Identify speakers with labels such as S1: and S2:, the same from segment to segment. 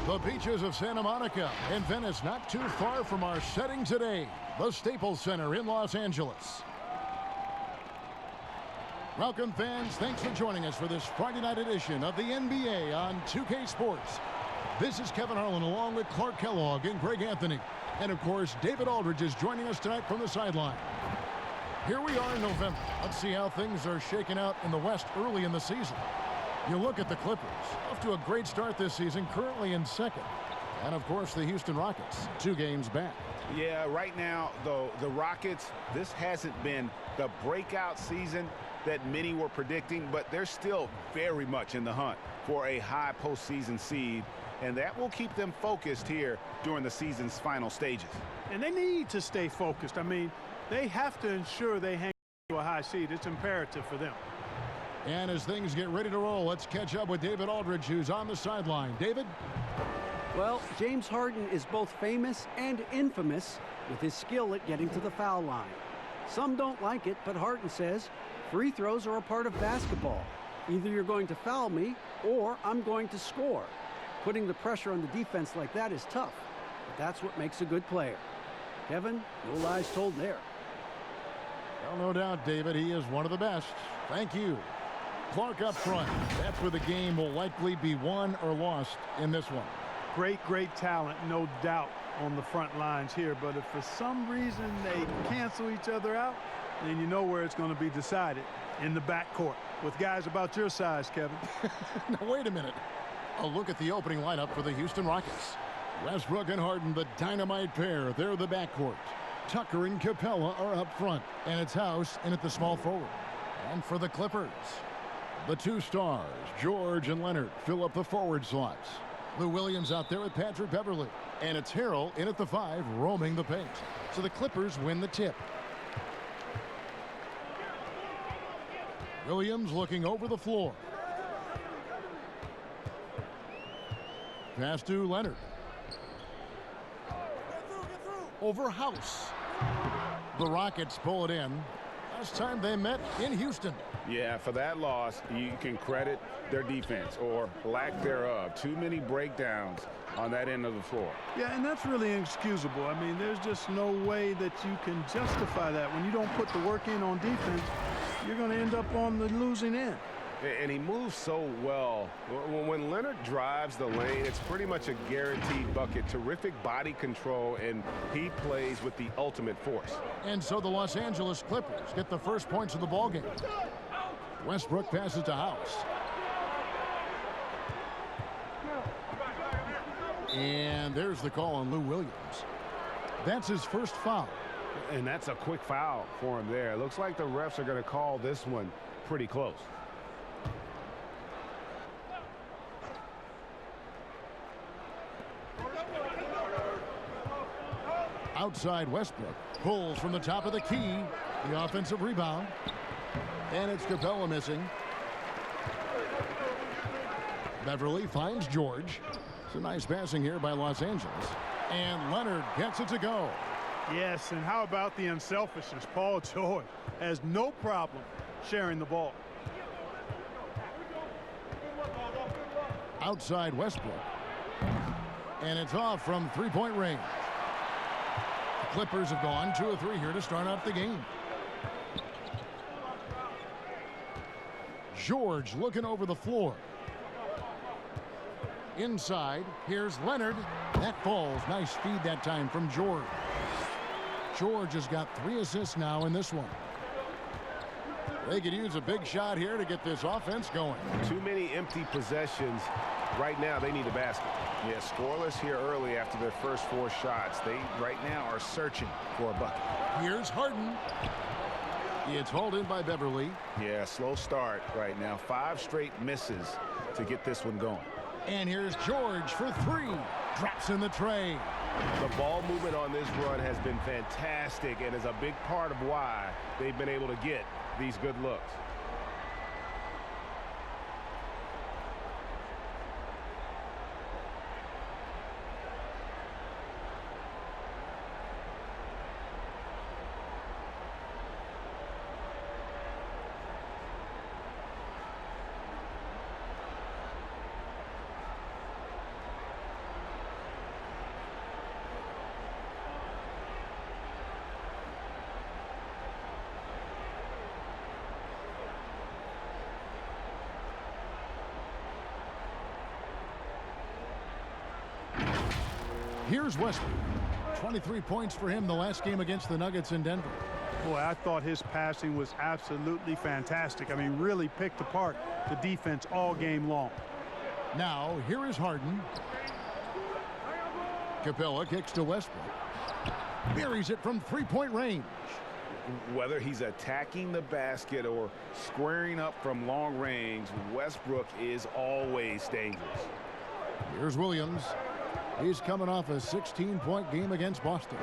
S1: The beaches of Santa Monica and Venice, not too far from our setting today, the Staples Center in Los Angeles. Welcome, fans. Thanks for joining us for this Friday night edition of the NBA on 2K Sports. This is Kevin Harlan along with Clark Kellogg and Greg Anthony. And, of course, David Aldridge is joining us tonight from the sideline. Here we are in November. Let's see how things are shaking out in the West early in the season. You look at the Clippers, off to a great start this season, currently in second. And, of course, the Houston Rockets, 2 games back.
S2: Yeah, right now, though, the Rockets, this hasn't been the breakout season that many were predicting, but they're still very much in the hunt for a high postseason seed, and that will keep them focused here during the season's final stages.
S3: And they need to stay focused. I mean, they have to ensure they hang to a high seed. It's imperative for them.
S1: And as things get ready to roll, let's catch up with David Aldridge, who's on the sideline. David?
S4: Well, James Harden is both famous and infamous with his skill at getting to the foul line. Some don't like it, but Harden says free throws are a part of basketball. Either you're going to foul me or I'm going to score. Putting the pressure on the defense like that is tough, but that's what makes a good player. Kevin, no lies told there.
S1: Well, no doubt, David, he is one of the best. Thank you. Clark up front. That's where the game will likely be won or lost in this one.
S3: Great talent, no doubt, on the front lines here. But if for some reason they cancel each other out, then you know where it's going to be decided, in the backcourt with guys about your size, Kevin.
S1: Now, wait a minute. A look at the opening lineup for the Houston Rockets. Westbrook and Harden, the dynamite pair. They're the backcourt. Tucker and Capella are up front. And it's House in at the small forward. And for the Clippers, the 2 stars, George and Leonard, fill up the forward slots. Lou Williams out there with Patrick Beverley. And it's Harrell in at the 5, roaming the paint. So the Clippers win the tip. Williams looking over the floor. Pass to Leonard. Over House. The Rockets pull it in. Last time they met in Houston.
S2: Yeah, for that loss, you can credit their defense or lack thereof. Too many breakdowns on that end of the floor.
S3: Yeah, and that's really inexcusable. I mean, there's just no way that you can justify that. When you don't put the work in on defense, you're going to end up on the losing end.
S2: And he moves so well. When Leonard drives the lane, it's pretty much a guaranteed bucket. Terrific body control, and he plays with the ultimate force.
S1: And so the Los Angeles Clippers get the first points of the ballgame. Westbrook passes to House. And there's the call on Lou Williams. That's his first foul.
S2: And that's a quick foul for him there. It looks like the refs are going to call this one pretty close.
S1: Outside Westbrook pulls from the top of the key. The offensive rebound. And it's Capella missing. Beverly finds George. It's a nice passing here by Los Angeles. And Leonard gets it to go.
S3: Yes, and how about the unselfishness? Paul George has no problem sharing the ball.
S1: Outside Westbrook. And it's off from three-point range. The Clippers have gone 2 of 3 here to start off the game. George looking over the floor. Inside, here's Leonard. That falls. Nice feed that time from George. George has got 3 assists now in this one. They could use a big shot here to get this offense going.
S2: Too many empty possessions. Right now, they need a basket. Yeah, scoreless here early after their first 4 shots. They, right now, are searching for a bucket.
S1: Here's Harden. It's hauled in by Beverly.
S2: Yeah, slow start right now. 5 straight misses to get this one going.
S1: And here's George for 3. Drops in the tray.
S2: The ball movement on this run has been fantastic and is a big part of why they've been able to get these good looks.
S1: Here's Westbrook. 23 points for him the last game against the Nuggets in Denver.
S3: Boy, I thought his passing was absolutely fantastic. I mean, really picked apart the defense all game long.
S1: Now, here is Harden. Capella kicks to Westbrook. Buries it from three-point range.
S2: Whether he's attacking the basket or squaring up from long range, Westbrook is always dangerous.
S1: Here's Williams. He's coming off a 16-point game against Boston.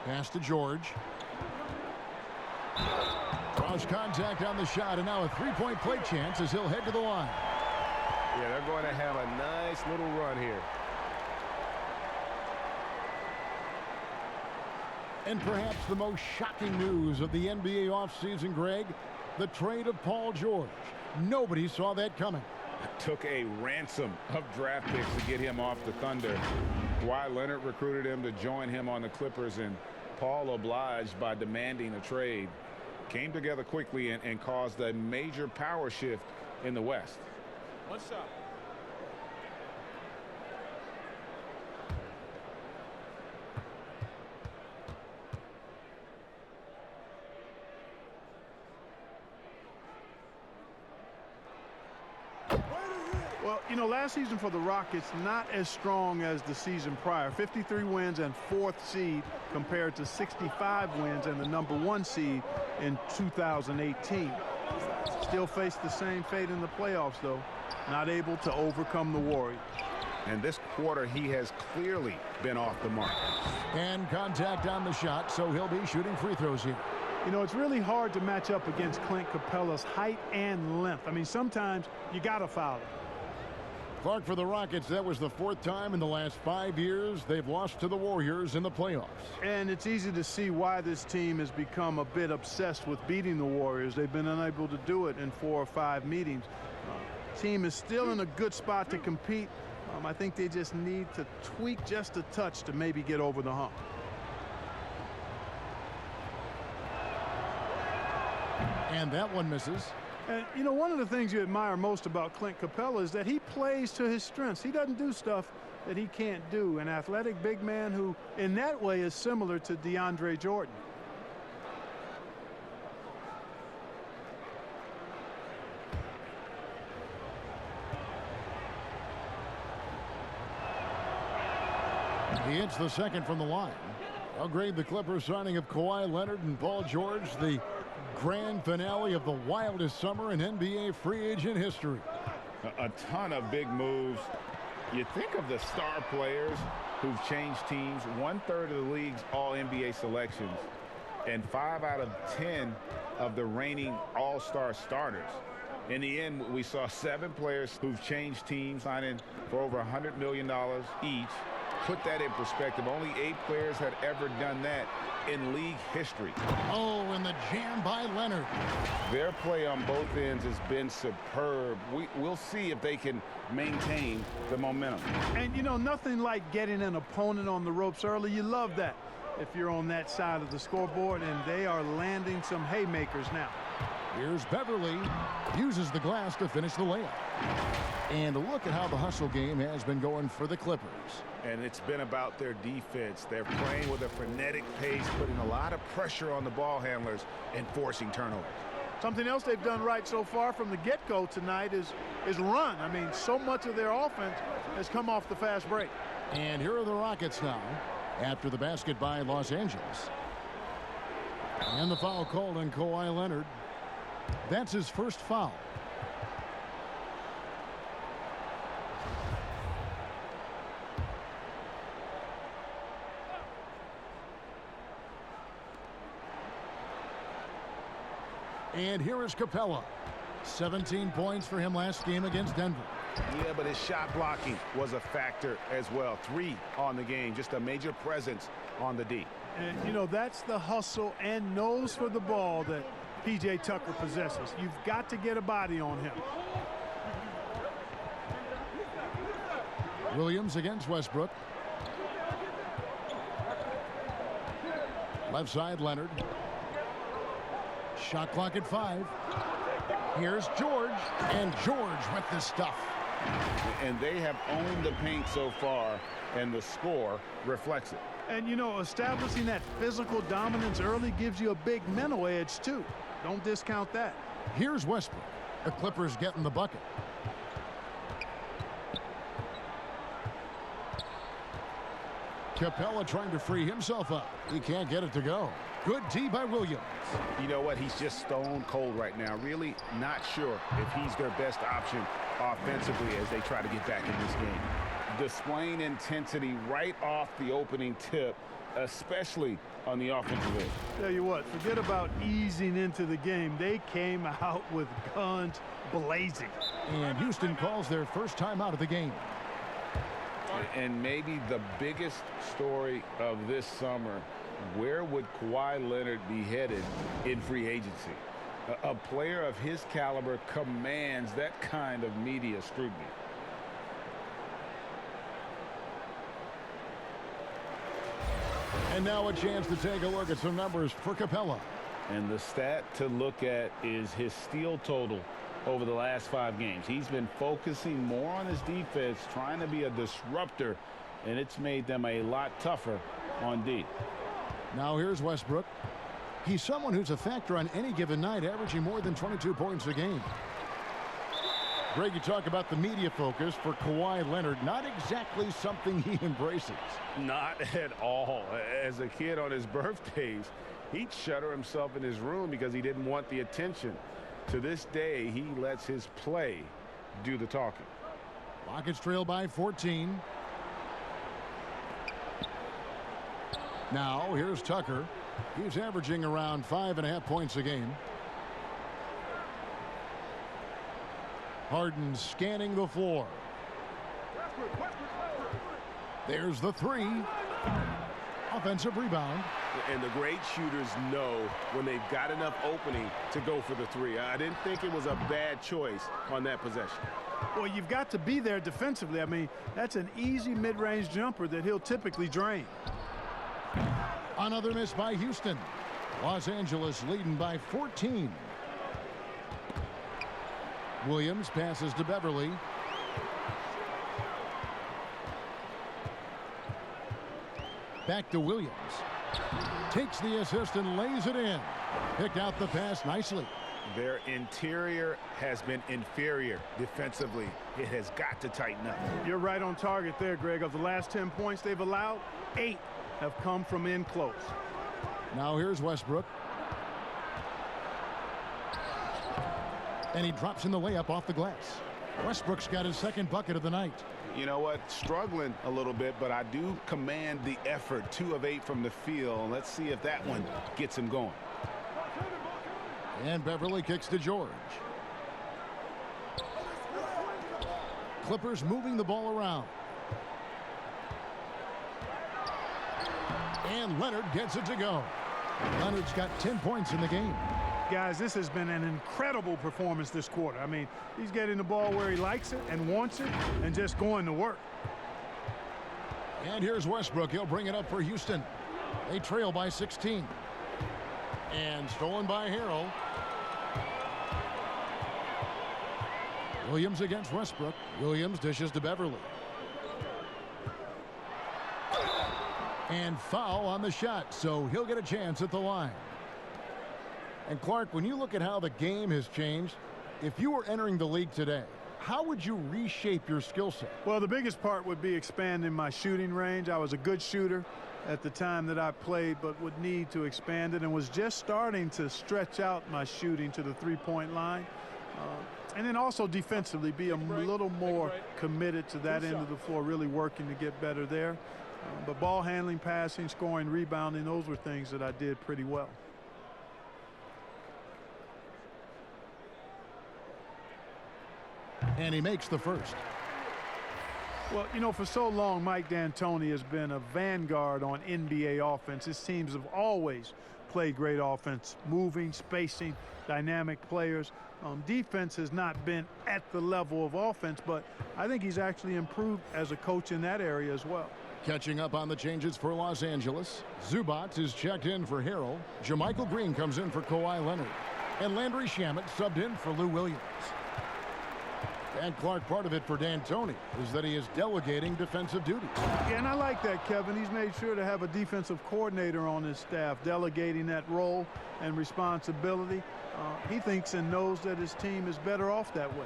S1: Pass to George. Cross contact on the shot, and now a three-point play chance as he'll head to the line.
S2: Yeah, they're going to have a nice little run here.
S1: And perhaps the most shocking news of the NBA offseason, Greg, the trade of Paul George. Nobody saw that coming.
S2: Took a ransom of draft picks to get him off the Thunder. Kawhi Leonard recruited him to join him on the Clippers, and Paul obliged by demanding a trade. Came together quickly and caused a major power shift in the West.
S5: What's up?
S3: Well, you know, last season for the Rockets, not as strong as the season prior. 53 wins and 4th seed compared to 65 wins and the #1 seed in 2018. Still face the same fate in the playoffs, though. Not able to overcome the Warriors.
S2: And this quarter, he has clearly been off the mark.
S1: And contact on the shot, so he'll be shooting free throws here.
S3: You know, it's really hard to match up against Clint Capella's height and length. I mean, sometimes you got to foul him.
S1: Clark, for the Rockets, that was the 4th time in the last 5 years they've lost to the Warriors in the playoffs.
S3: And it's easy to see why this team has become a bit obsessed with beating the Warriors. They've been unable to do it in 4 or 5 meetings. Team is still in a good spot to compete. I think they just need to tweak just a touch to maybe get over the hump.
S1: And that one misses.
S3: And, you know, one of the things you admire most about Clint Capella is that he plays to his strengths. He doesn't do stuff that he can't do. An athletic big man who, in that way, is similar to DeAndre Jordan.
S1: He hits the second from the line. I'll grade the Clippers signing of Kawhi Leonard and Paul George the grand finale of the wildest summer in NBA free agent history.
S2: A ton of big moves. You think of the star players who've changed teams. 1/3 of the league's all-NBA selections and 5 out of 10 of the reigning all-star starters. In the end, we saw 7 players who've changed teams, signing for over $100 million each. Put that in perspective, only 8 players had ever done that in league history.
S1: Oh, and the jam by Leonard.
S2: Their play on both ends has been superb. We'll see if they can maintain the momentum.
S3: And, you know, nothing like getting an opponent on the ropes early. You love that if you're on that side of the scoreboard, and they are landing some haymakers now.
S1: Here's Beverly. Uses the glass to finish the layup. And look at how the hustle game has been going for the Clippers.
S2: And it's been about their defense. They're playing with a frenetic pace, putting a lot of pressure on the ball handlers and forcing turnovers.
S3: Something else they've done right so far from the get-go tonight is run. I mean, so much of their offense has come off the fast break.
S1: And here are the Rockets now after the basket by Los Angeles. And the foul called on Kawhi Leonard. That's his first foul. And here is Capella. 17 points for him last game against Denver.
S2: Yeah, but his shot blocking was a factor as well. 3 on the game, just a major presence on the D.
S3: And, you know, that's the hustle and nose for the ball that P.J. Tucker possesses. You've got to get a body on him.
S1: Williams against Westbrook. Left side, Leonard. Shot clock at 5. Here's George, and George with the stuff.
S2: And they have owned the paint so far, and the score reflects it.
S3: And, you know, establishing that physical dominance early gives you a big mental edge, too. Don't discount that.
S1: Here's Westbrook. The Clippers getting the bucket. Capella trying to free himself up. He can't get it to go. Good D by Williams.
S2: You know what? He's just stone cold right now. Really not sure if he's their best option offensively as they try to get back in this game. Displaying intensity right off the opening tip, especially on the offensive end.
S3: Tell you what, forget about easing into the game. They came out with guns blazing.
S1: And Houston calls their first time out of the game.
S2: And maybe the biggest story of this summer, where would Kawhi Leonard be headed in free agency? A player of his caliber commands that kind of media scrutiny.
S1: And now a chance to take a look at some numbers for Capella.
S2: And the stat to look at is his steal total over the last 5 games. He's been focusing more on his defense, trying to be a disruptor, and it's made them a lot tougher on D.
S1: Now here's Westbrook. He's someone who's a factor on any given night, averaging more than 22 points a game. Greg, you talk about the media focus for Kawhi Leonard. Not exactly something he embraces.
S2: Not at all. As a kid on his birthdays, he'd shutter himself in his room because he didn't want the attention. To this day, he lets his play do the talking.
S1: Rockets trail by 14. Now here's Tucker. He's averaging around 5.5 points a game. Harden scanning the floor. There's the three. Offensive rebound.
S2: And the great shooters know when they've got enough opening to go for the three. I didn't think it was a bad choice on that possession.
S3: Well, you've got to be there defensively. I mean, that's an easy mid-range jumper that he'll typically drain.
S1: Another miss by Houston. Los Angeles leading by 14. Williams passes to Beverly. Back to Williams. Takes the assist and lays it in. Picked out the pass nicely.
S2: Their interior has been inferior defensively. It has got to tighten up.
S3: You're right on target there, Greg. Of the last 10 points they've allowed, 8 have come from in close.
S1: Now here's Westbrook. And he drops in the layup off the glass. Westbrook's got his second bucket of the night.
S2: You know what? Struggling a little bit, but I do command the effort. 2 of 8 from the field. Let's see if that one gets him going.
S1: And Beverly kicks to George. Clippers moving the ball around. And Leonard gets it to go. Leonard's got 10 points in the game.
S3: Guys, this has been an incredible performance this quarter. I mean, he's getting the ball where he likes it and wants it and just going to work.
S1: And here's Westbrook. He'll bring it up for Houston. They trail by 16. And stolen by Harrell. Williams against Westbrook. Williams dishes to Beverly. And foul on the shot, so he'll get a chance at the line. And Clark, when you look at how the game has changed, if you were entering the league today, how would you reshape your skill set?
S3: Well, the biggest part would be expanding my shooting range. I was a good shooter at the time that I played, but would need to expand it and was just starting to stretch out my shooting to the three-point line. And then also defensively be a little more committed to that end of the floor, really working to get better there. But ball handling, passing, scoring, rebounding, those were things that I did pretty well.
S1: And he makes the first.
S3: Well, you know, for so long, Mike D'Antoni has been a vanguard on NBA offense. His teams have always played great offense, moving, spacing, dynamic players. Defense has not been at the level of offense, but I think he's actually improved as a coach in that area as well.
S1: Catching up on the changes for Los Angeles. Zubac is checked in for Harrell. JaMychal Green comes in for Kawhi Leonard. And Landry Shamet subbed in for Lou Williams. And Clark, part of it for D'Antoni is that he is delegating defensive duties.
S3: Yeah, and I like that, Kevin. He's made sure to have a defensive coordinator on his staff, delegating that role and responsibility. He thinks and knows that his team is better off that way.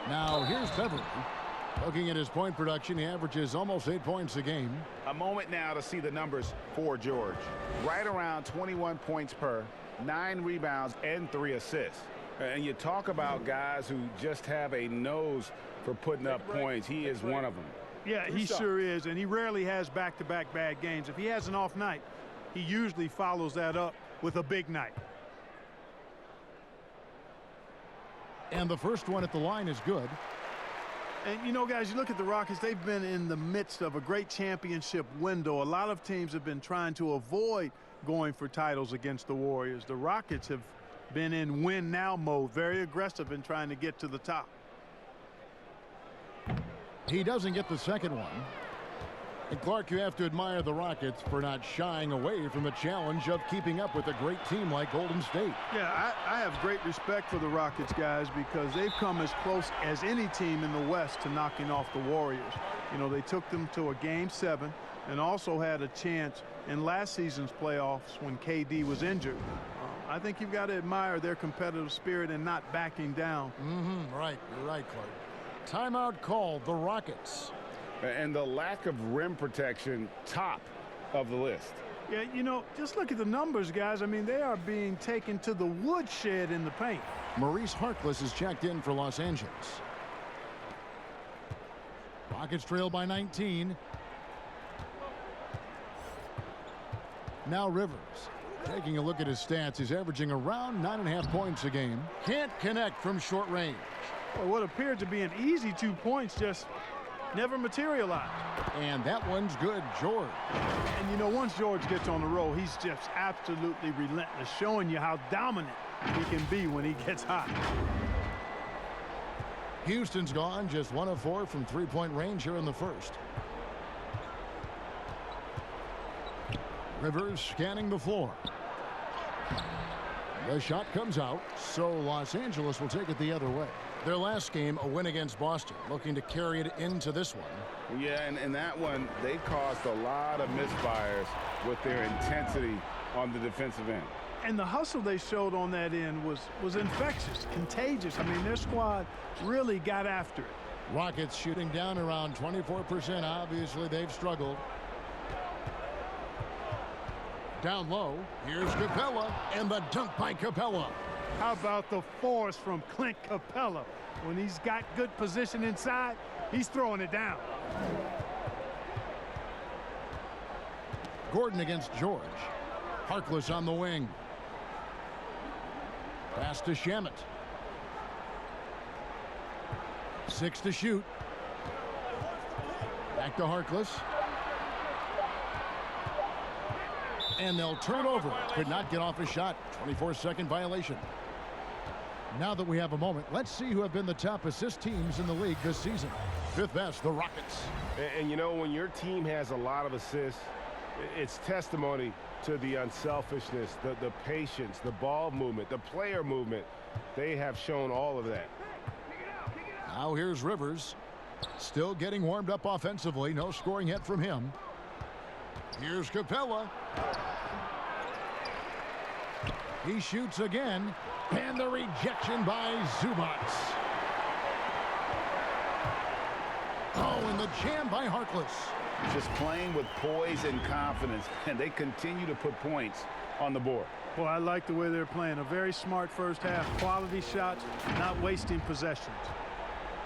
S1: Now here's Beverly. Looking at his point production, he averages almost 8 points a game.
S2: A moment now to see the numbers for George. Right around 21 points per, 9 rebounds, and 3 assists. And you talk about guys who just have a nose for putting up points. He is one of them.
S3: Yeah, he sure is, and he rarely has back-to-back bad games. If he has an off night, he usually follows that up with a big night.
S1: And the first one at the line is good.
S3: And, you know, guys, you look at the Rockets, they've been in the midst of a great championship window. A lot of teams have been trying to avoid going for titles against the Warriors. The Rockets have been in win-now mode, very aggressive in trying to get to the top.
S1: He doesn't get the second one. And Clark, you have to admire the Rockets for not shying away from the challenge of keeping up with a great team like Golden State.
S3: Yeah, I have great respect for the Rockets, guys, because they've come as close as any team in the West to knocking off the Warriors. You know, they took them to a Game 7 and also had a chance in last season's playoffs when KD was injured. I think you've got to admire their competitive spirit and not backing down.
S1: Right. You're right, Clark. Timeout called, the Rockets.
S2: And the lack of rim protection, top of the list.
S3: Yeah, you know, just look at the numbers, guys. I mean, they are being taken to the woodshed in the paint.
S1: Maurice Harkless is checked in for Los Angeles. Rockets trail by 19. Now Rivers. Taking a look at his stats, he's averaging around 9.5 points a game. Can't connect from short range.
S3: Well, what appeared to be an easy 2 points just never materialized.
S1: And that one's good, George.
S3: And, you know, once George gets on the roll, he's just absolutely relentless, showing you how dominant he can be when he gets hot.
S1: Houston's gone just 1 of 4 from three-point range here in the first. Rivers scanning the floor. The shot comes out, so Los Angeles will take it the other way. Their last game, a win against Boston, looking to carry it into this one.
S2: Yeah, and that one, they caused a lot of misfires with their intensity on the defensive end.
S3: And the hustle they showed on that end was infectious, contagious. I mean, their squad really got after it.
S1: Rockets shooting down around 24%. Obviously, they've struggled. Down low, here's Capella, and the dunk by Capella.
S3: How about the force from Clint Capella? When he's got good position inside, he's throwing it down.
S1: Gordon against George. Harkless on the wing. Pass to Shamet. 6 to shoot. Back to Harkless. And they'll turn over. Could not get off a shot. 24-second violation. Now that we have a moment, let's see who have been the top assist teams in the league this season. 5th best, the Rockets.
S2: And you know, when your team has a lot of assists, it's testimony to the unselfishness, the patience, the ball movement, the player movement. They have shown all of that.
S1: Now here's Rivers. Still getting warmed up offensively. No scoring yet from him. Here's Capella. He shoots again. And the rejection by Zubac. Oh, and the jam by Harkless.
S2: Just playing with poise and confidence, and they continue to put points on the board.
S3: Well, I like the way they're playing. A very smart first half. Quality shots, not wasting possessions.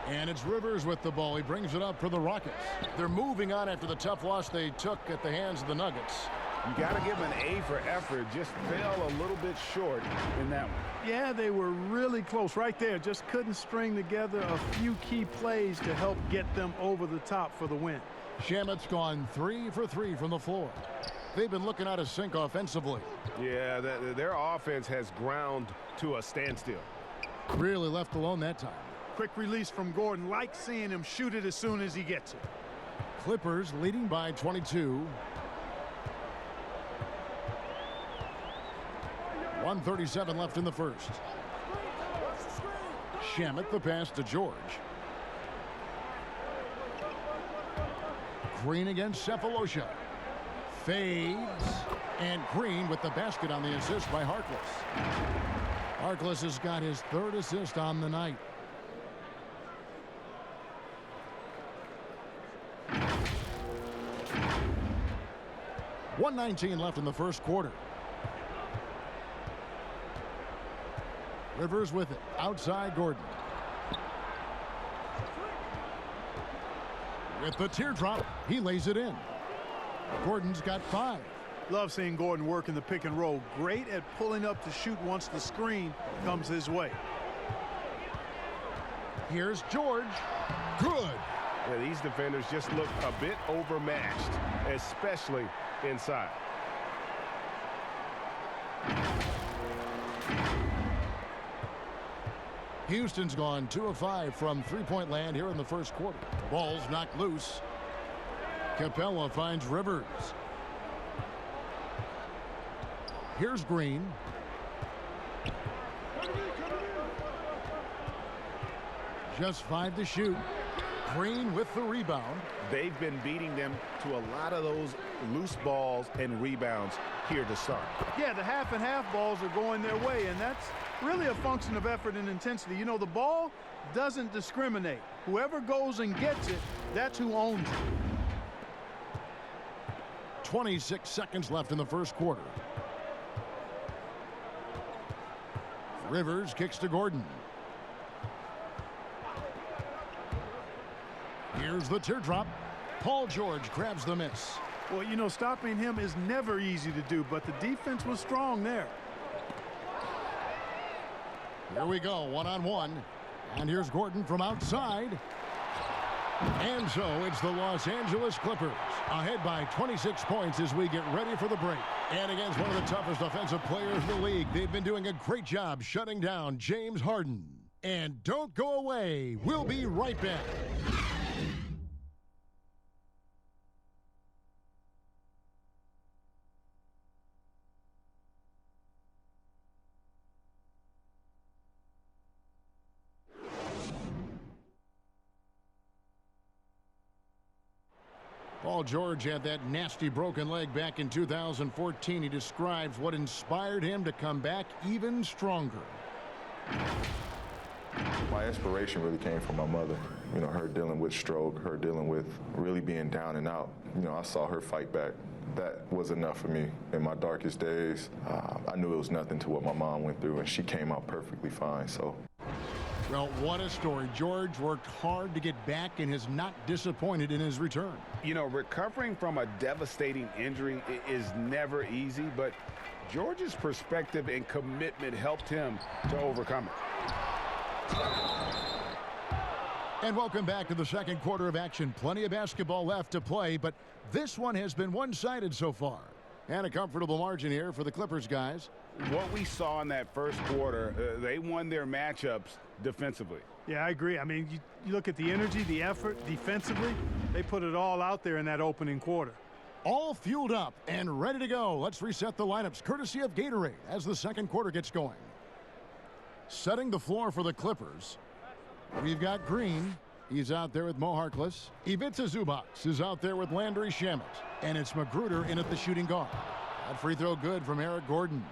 S1: And it's Rivers with the ball. He brings it up for the Rockets. They're moving on after the tough loss they took at the hands of the Nuggets.
S2: You got to give them an A for effort. Just fell a little bit short in that one.
S3: Yeah, they were really close right there. Just couldn't string together a few key plays to help get them over the top for the win.
S1: Shamet's gone 3 for 3 from the floor. They've been looking out of sync offensively.
S2: Yeah, their offense has ground to a standstill.
S1: Really left alone that time.
S3: Quick release from Gordon. Like seeing him shoot it as soon as he gets it.
S1: Clippers leading by 22. 1:37 left in the first. Shamet the pass to George. Green against Cephalosha. Fades. And Green with the basket on the assist by Harkless. Harkless has got his 3rd assist on the night. .119 left in the first quarter. Rivers with it. Outside Gordon. With the teardrop, he lays it in. Gordon's got 5.
S3: Love seeing Gordon work in the pick and roll. Great at pulling up to shoot once the screen comes his way.
S1: Here's George. Good.
S2: Yeah, these defenders just look a bit overmatched, especially inside.
S1: Houston's gone 2 of 5 from three-point land here in the first quarter. Ball's knocked loose. Capella finds Rivers. Here's Green. Just 5 to shoot. Green with the rebound.
S2: They've been beating them to a lot of those loose balls and rebounds here to start.
S3: Yeah, the half and half balls are going their way, and that's really a function of effort and intensity. You know, the ball doesn't discriminate. Whoever goes and gets it, that's who owns it.
S1: 26 seconds left in the first quarter. Rivers kicks to Gordon. Here's the teardrop. Paul George grabs the miss.
S3: Well, you know, stopping him is never easy to do, but the defense was strong there.
S1: Here we go, 1-on-1. And here's Gordon from outside. And so it's the Los Angeles Clippers ahead by 26 points as we get ready for the break. And against one of the toughest offensive players in the league, they've been doing a great job shutting down James Harden. And don't go away. We'll be right back. Paul George had that nasty broken leg back in 2014. He describes what inspired him to come back even stronger.
S5: My inspiration really came from my mother. You know, her dealing with stroke, her dealing with really being down and out. You know, I saw her fight back. That was enough for me. In my darkest days, I knew it was nothing to what my mom went through, and she came out perfectly fine, so.
S1: Well, what a story. George worked hard to get back and is not disappointed in his return.
S2: You know, recovering from a devastating injury is never easy, but George's perspective and commitment helped him to overcome it.
S1: And welcome back to the second quarter of action. Plenty of basketball left to play, but this one has been one-sided so far. And a comfortable margin here for the Clippers guys.
S2: What we saw in that first quarter, they won their matchups defensively.
S3: Yeah, I agree. I mean, you look at the energy, the effort defensively, they put it all out there in that opening quarter.
S1: All fueled up and ready to go. Let's reset the lineups courtesy of Gatorade as the second quarter gets going. Setting the floor for the Clippers, we've got Green. He's out there with Mo Harkless. Ivica Zubac is out there with Landry Shamet. And it's Magruder in at the shooting guard. That free throw good from Eric Gordon.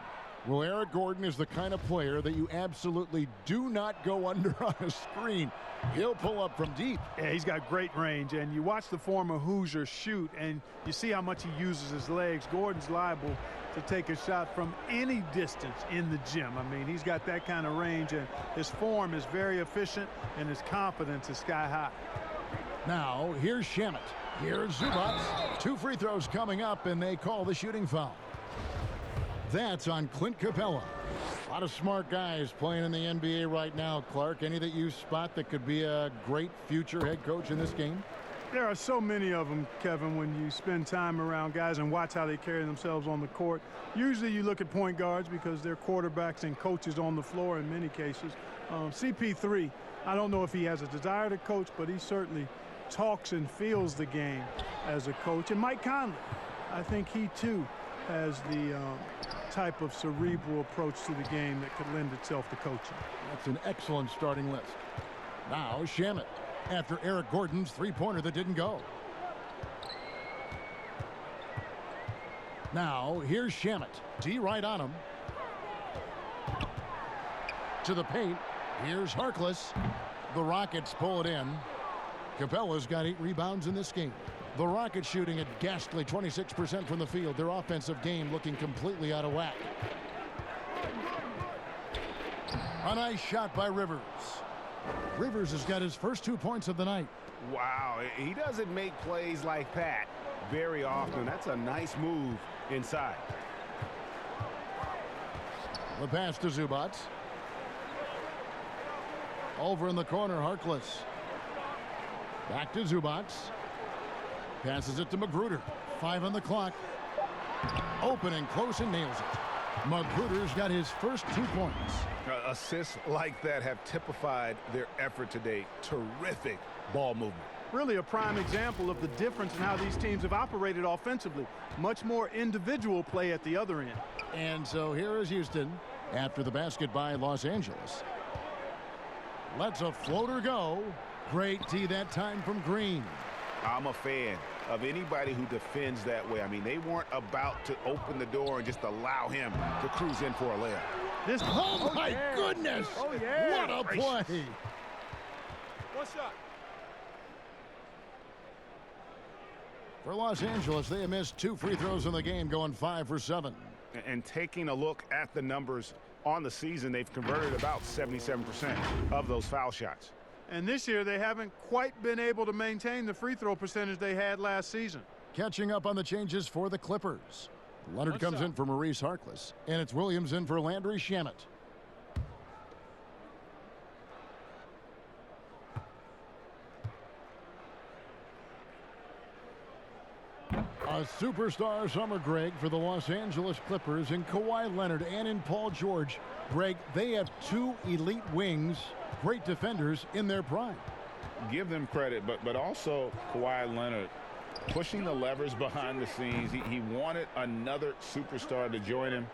S1: Well, Eric Gordon is the kind of player that you absolutely do not go under on a screen. He'll pull up from deep.
S3: Yeah, he's got great range, and you watch the former Hoosier shoot, and you see how much he uses his legs. Gordon's liable to take a shot from any distance in the gym. I mean, he's got that kind of range, and his form is very efficient, and his confidence is sky high.
S1: Now, here's Shamet. Here's Zubac. 2 free throws coming up, and they call the shooting foul. That's on Clint Capella. A lot of smart guys playing in the NBA right now, Clark. Any that you spot that could be a great future head coach in this game?
S3: There are so many of them, Kevin, when you spend time around guys and watch how they carry themselves on the court. Usually you look at point guards because they're quarterbacks and coaches on the floor in many cases. CP3, I don't know if he has a desire to coach, but he certainly talks and feels the game as a coach. And Mike Conley, I think he too has the type of cerebral approach to the game that could lend itself to coaching.
S1: That's an excellent starting list. Now Shamet after Eric Gordon's three-pointer that didn't go. Now, here's Shamet. D right on him. To the paint. Here's Harkless. The Rockets pull it in. Capella's got 8 rebounds in this game. The Rockets shooting at ghastly 26% from the field. Their offensive game looking completely out of whack. A nice shot by Rivers. Rivers has got his first 2 points of the night.
S2: Wow, he doesn't make plays like that very often. That's a nice move inside.
S1: The pass to Zubac. Over in the corner, Harkless. Back to Zubac. Passes it to Magruder. 5 on the clock. Open and close and nails it. Magruder's got his first 2 points.
S2: Assists like that have typified their effort today. Terrific ball movement.
S3: Really a prime example of the difference in how these teams have operated offensively. Much more individual play at the other end.
S1: And so here is Houston after the basket by Los Angeles. Lets a floater go. Great D that time from Green.
S2: I'm a fan of anybody who defends that way. I mean, they weren't about to open the door and just allow him to cruise in for a layup.
S1: Oh my goodness!
S3: Oh, yeah.
S1: What a play!
S3: One shot.
S1: For Los Angeles, they have missed 2 free throws in the game, going 5 for 7.
S2: And taking a look at the numbers on the season, they've converted about 77% of those foul shots.
S3: And this year, they haven't quite been able to maintain the free throw percentage they had last season.
S1: Catching up on the changes for the Clippers. Leonard comes in for Maurice Harkless, and it's Williams in for Landry Shamet. A superstar summer, Greg, for the Los Angeles Clippers in Kawhi Leonard and in Paul George. Greg, they have 2 elite wings, great defenders in their prime.
S2: Give them credit, but also Kawhi Leonard pushing the levers behind the scenes. He wanted another superstar to join him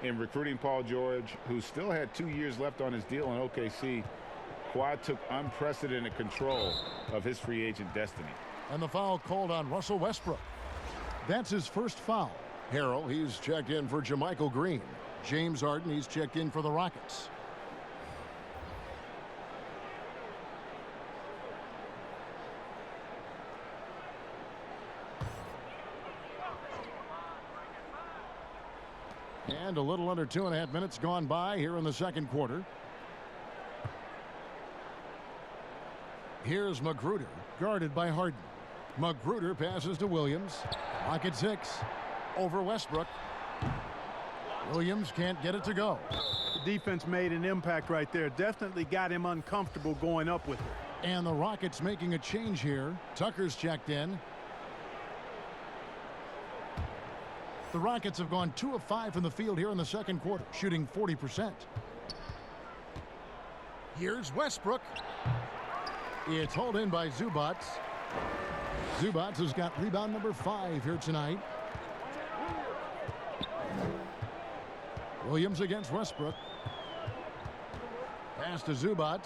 S2: in recruiting Paul George, who still had 2 years left on his deal in OKC. Kawhi took unprecedented control of his free agent destiny.
S1: And the foul called on Russell Westbrook. That's his first foul. Harrell, he's checked in for JaMychal Green. James Harden, he's checked in for the Rockets. And a little under 2.5 minutes gone by here in the second quarter. Here's Magruder, guarded by Harden. Magruder passes to Williams. Clock at 6. Over Westbrook. Williams can't get it to go.
S3: The defense made an impact right there. Definitely got him uncomfortable going up with it.
S1: And the Rockets making a change here. Tucker's checked in. The Rockets have gone 2 of 5 from the field here in the second quarter, shooting 40%. Here's Westbrook. It's hauled in by Zubac. Zubac has got rebound number 5 here tonight. Williams against Westbrook. Pass to Zubac.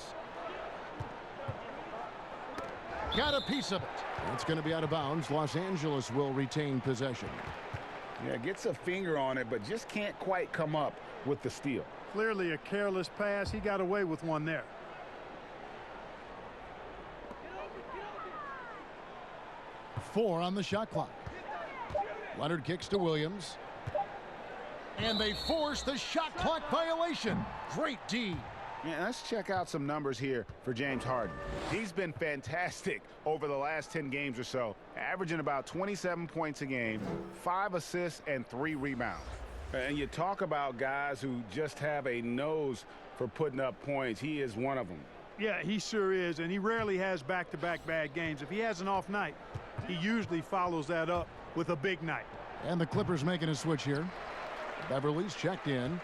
S1: Got a piece of it. It's going to be out of bounds. Los Angeles will retain possession.
S2: Yeah, gets a finger on it, but just can't quite come up with the steal.
S3: Clearly a careless pass. He got away with one there.
S1: Four on the shot clock. Leonard kicks to Williams. And they force the shot clock violation. Great D.
S2: Yeah, let's check out some numbers here for James Harden. He's been fantastic over the last 10 games or so, averaging about 27 points a game, 5 assists, and 3 rebounds. And you talk about guys who just have a nose for putting up points. He is one of them.
S3: Yeah, he sure is, and he rarely has back-to-back bad games. If he has an off night, he usually follows that up with a big night.
S1: And the Clippers making a switch here. Beverly's checked in.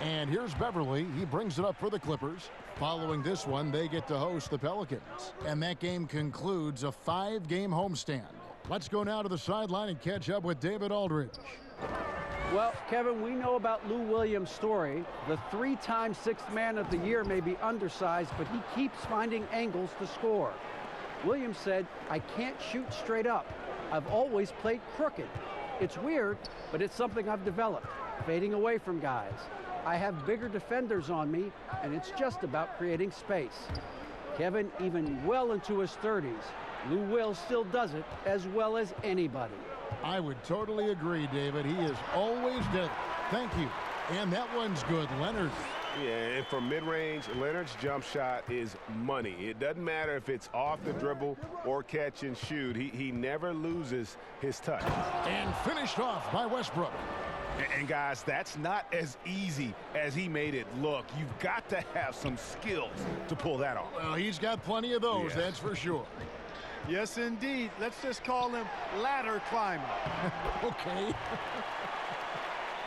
S1: And here's Beverly. He brings it up for the Clippers. Following this one, they get to host the Pelicans. And that game concludes a 5-game homestand. Let's go now to the sideline and catch up with David Aldridge.
S4: Well, Kevin, we know about Lou Williams' story. The 3-time Sixth Man of the Year may be undersized, but he keeps finding angles to score. Williams said, "I can't shoot straight up. I've always played crooked." It's weird, but it's something I've developed, fading away from guys. I have bigger defenders on me, and it's just about creating space. Kevin, even well into his 30s, Lou Will still does it as well as anybody.
S1: I would totally agree, David. He is always deadly. Thank you. And that one's good, Leonard.
S2: Yeah, and from mid-range, Leonard's jump shot is money. It doesn't matter if it's off the dribble or catch and shoot. He never loses his touch.
S1: And finished off by Westbrook.
S2: And guys, that's not as easy as he made it look. You've got to have some skills to pull that off.
S1: Well, he's got plenty of those,
S2: Yeah.
S1: that's for sure.
S3: Yes, indeed. Let's just call him ladder climber.
S1: Okay.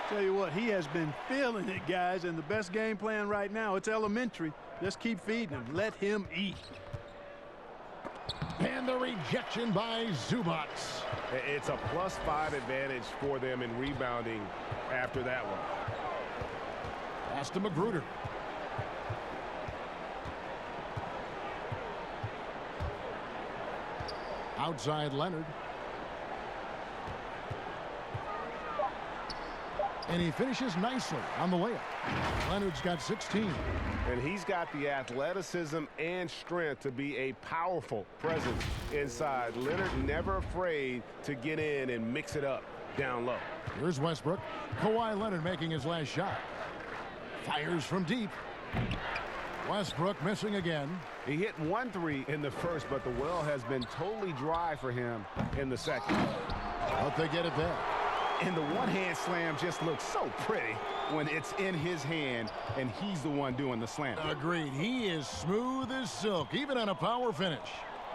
S3: Tell you what, he has been feeling it, guys, and the best game plan right now, it's elementary. Just keep feeding him. Let him eat.
S1: And the rejection by Zubac.
S2: It's a +5 advantage for them in rebounding after that one.
S1: Pass to Magruder. Outside Leonard. And he finishes nicely on the layup. Leonard's got 16.
S2: And he's got the athleticism and strength to be a powerful presence inside. Leonard never afraid to get in and mix it up down low.
S1: Here's Westbrook. Kawhi Leonard making his last shot. Fires from deep. Westbrook missing again.
S2: He hit 1 3 in the first, but the well has been totally dry for him in the second.
S1: But they get it there.
S2: And the one-hand slam just looks so pretty when it's in his hand and he's the one doing the slam.
S1: Agreed. He is smooth as silk, even on a power finish.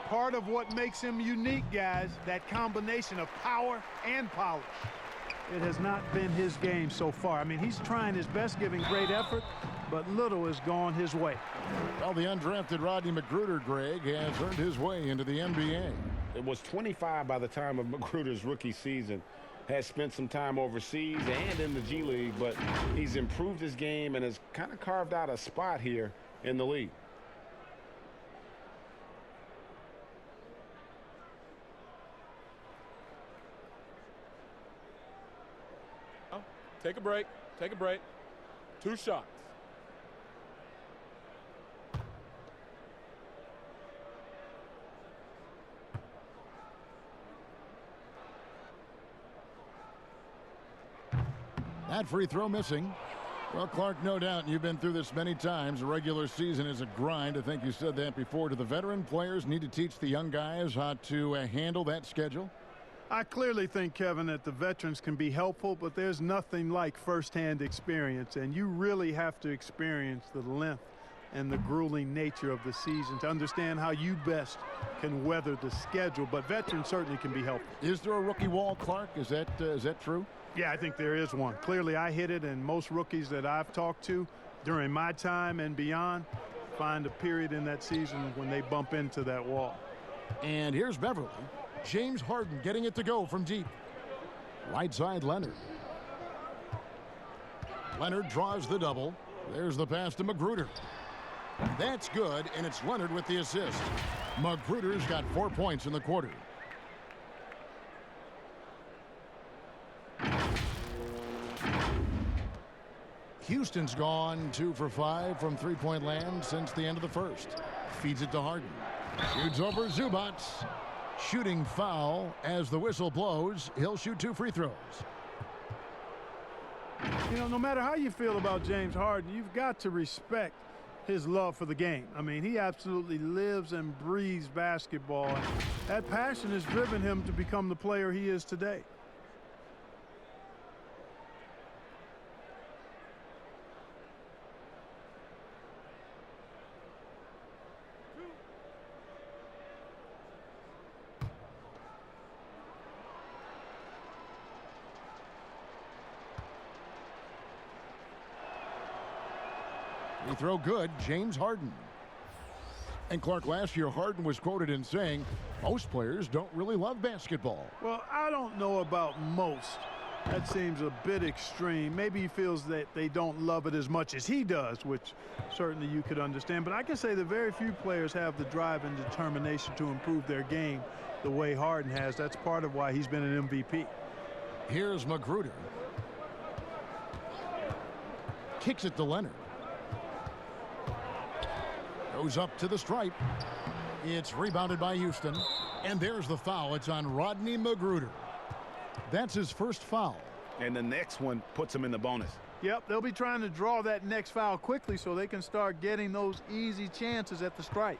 S3: Part of what makes him unique, guys, that combination of power and polish. It has not been his game so far. I mean, he's trying his best, giving great effort, but little has gone his way.
S1: Well, the undrafted Rodney Magruder, Greg, has earned his way into the NBA.
S2: It was 25 by the time of Magruder's rookie season. Has spent some time overseas and in the G League, but he's improved his game and has kind of carved out a spot here in the league.
S6: Take a break. Take a break. 2 shots.
S1: That free throw missing. Well, Clark, no doubt you've been through this many times. The regular season is a grind. I think you said that before. Do the veteran players need to teach the young guys how to handle that schedule?
S3: I clearly think, Kevin, that the veterans can be helpful, but there's nothing like firsthand experience, and you really have to experience the length and the grueling nature of the season to understand how you best can weather the schedule. But veterans certainly can be helpful.
S1: Is there a rookie wall, Clark? Is that true?
S3: Yeah, I think there is one. Clearly, I hit it, and most rookies that I've talked to during my time and beyond find a period in that season when they bump into that wall.
S1: And here's Beverly. James Harden getting it to go from deep. Right side Leonard. Leonard draws the double. There's the pass to Magruder. That's good, and it's Leonard with the assist. Magruder's got 4 points in the quarter. Houston's gone 2 for 5 from three-point land since the end of the first. Feeds it to Harden. Shoots over Zubac. Shooting foul as the whistle blows. He'll shoot 2 free throws.
S3: You know, no matter how you feel about James Harden, you've got to respect his love for the game. I mean, he absolutely lives and breathes basketball. And that passion has driven him to become the player he is today.
S1: Free throw good, James Harden. And Clark, last year Harden was quoted in saying most players don't really love basketball.
S3: Well, I don't know about most. That seems a bit extreme. Maybe he feels that they don't love it as much as he does, which certainly you could understand. But I can say that very few players have the drive and determination to improve their game the way Harden has. That's part of why he's been an MVP.
S1: Here's Magruder. Kicks it to Leonard. Goes up to the stripe. It's rebounded by Houston. And there's the foul. It's on Rodney Magruder. That's his first foul.
S2: And the next one puts him in the bonus.
S3: Yep, they'll be trying to draw that next foul quickly so they can start getting those easy chances at the stripe.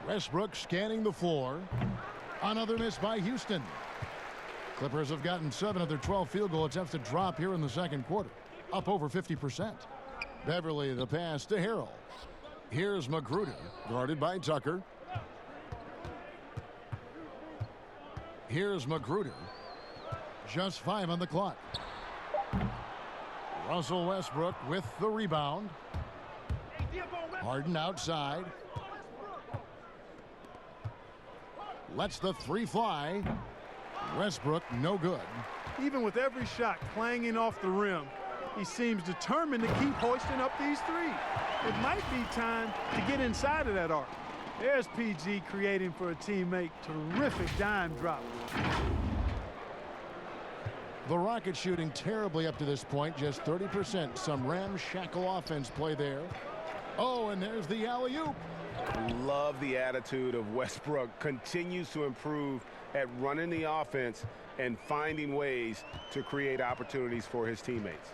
S1: Westbrook scanning the floor. Another miss by Houston. Clippers have gotten 7 of their 12 field goal attempts to drop here in the second quarter. Up over 50%. Beverly the pass to Harrell. Here's Magruder, guarded by Tucker. Here's Magruder. Just 5 on the clock. Russell Westbrook with the rebound. Harden outside. Lets the 3 fly. Westbrook no good.
S3: Even with every shot clanging off the rim, he seems determined to keep hoisting up these threes. It might be time to get inside of that arc. There's PG creating for a teammate. Terrific dime drop.
S1: The Rockets shooting terribly up to this point, just 30%. Some ramshackle offense play there. Oh, and there's the alley-oop.
S2: Love the attitude of Westbrook. Continues to improve at running the offense and finding ways to create opportunities for his teammates.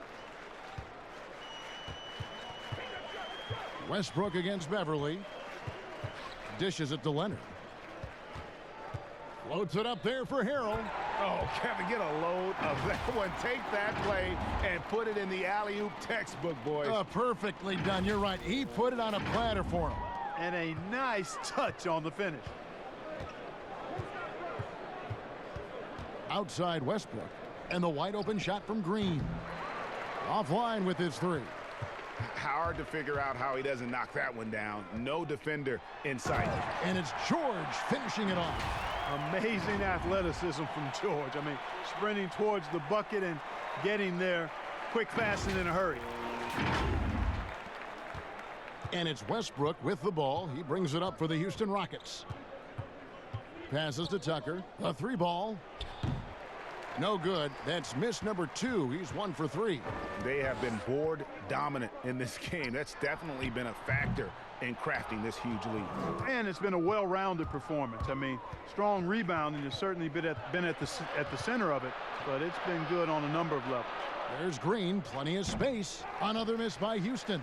S1: Westbrook against Beverly. Dishes it to Leonard. Floats it up there for Harrell.
S2: Oh, Kevin, get a load of that one. Take that play and put it in the alley-oop textbook, boys.
S1: Perfectly done. You're right. He put it on a platter for him.
S3: And a nice touch on the finish.
S1: Outside Westbrook. And the wide open shot from Green. Offline with his 3.
S2: Hard to figure out how he doesn't knock that one down. No defender in sight.
S1: And it's George finishing it off.
S3: Amazing athleticism from George. I mean, sprinting towards the bucket and getting there quick, fast, and in a hurry.
S1: And it's Westbrook with the ball. He brings it up for the Houston Rockets. Passes to Tucker. A 3 ball. No good. That's miss number 2. He's 1 for 3.
S2: They have been board dominant in this game. That's definitely been a factor in crafting this huge lead.
S3: And it's been a well-rounded performance. I mean, strong rebounding has certainly been at the center of it, but it's been good on a number of levels.
S1: There's Green. Plenty of space. Another miss by Houston.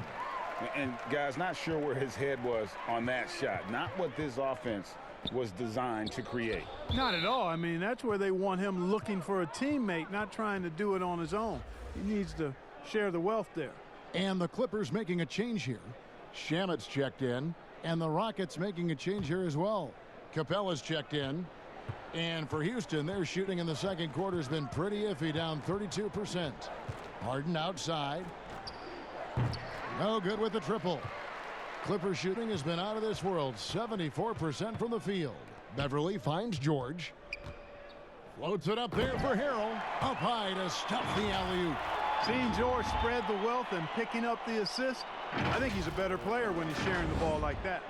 S7: And guys, not sure where his head was on that shot. Not what this offense was designed to create.
S3: Not at all. I mean, that's where they want him looking for a teammate, not trying to do it on his own. He needs to share the wealth there.
S1: And the Clippers making a change here. Shamet's checked in, and the Rockets making a change here as well. Capella's checked in. And for Houston, their shooting in the second quarter has been pretty iffy, down 32%. Harden outside. No good with the triple. Clippers shooting has been out of this world, 74% from the field. Beverly finds George. Floats it up there for Harrell. Up high to stuff the alley-oop.
S3: Seeing George spread the wealth and picking up the assist, I think he's a better player when he's sharing the ball like that.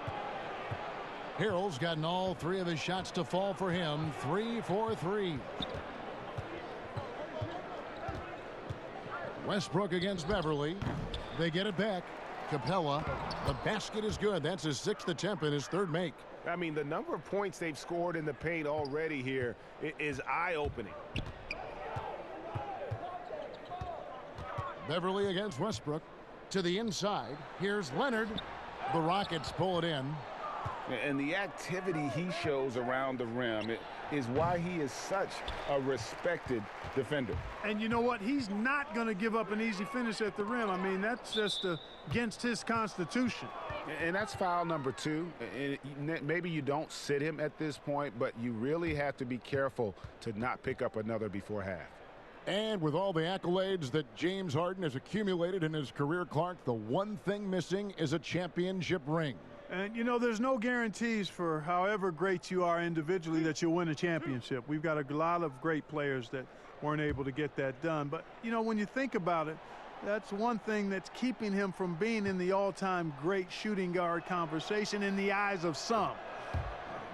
S1: Harrell's gotten all 3 of his shots to fall for him. 3 for 3. Westbrook against Beverly. They get it back. Capella, the basket is good. That's his 6th attempt and his 3rd make.
S2: I mean, the number of points they've scored in the paint already here is eye-opening.
S1: Beverly against Westbrook. To the inside. Here's Leonard. The Rockets pull it in.
S7: And the activity he shows around the rim is why he is such a respected defender.
S3: And you know what? He's not going to give up an easy finish at the rim. I mean, that's just against his constitution.
S2: And that's foul number 2. And maybe you don't sit him at this point, but you really have to be careful to not pick up another before half.
S1: And with all the accolades that James Harden has accumulated in his career, Clark, the one thing missing is a championship ring.
S3: And, you know, there's no guarantees for however great you are individually that you'll win a championship. We've got a lot of great players that weren't able to get that done. But, you know, when you think about it, that's one thing that's keeping him from being in the all-time great shooting guard conversation in the eyes of some.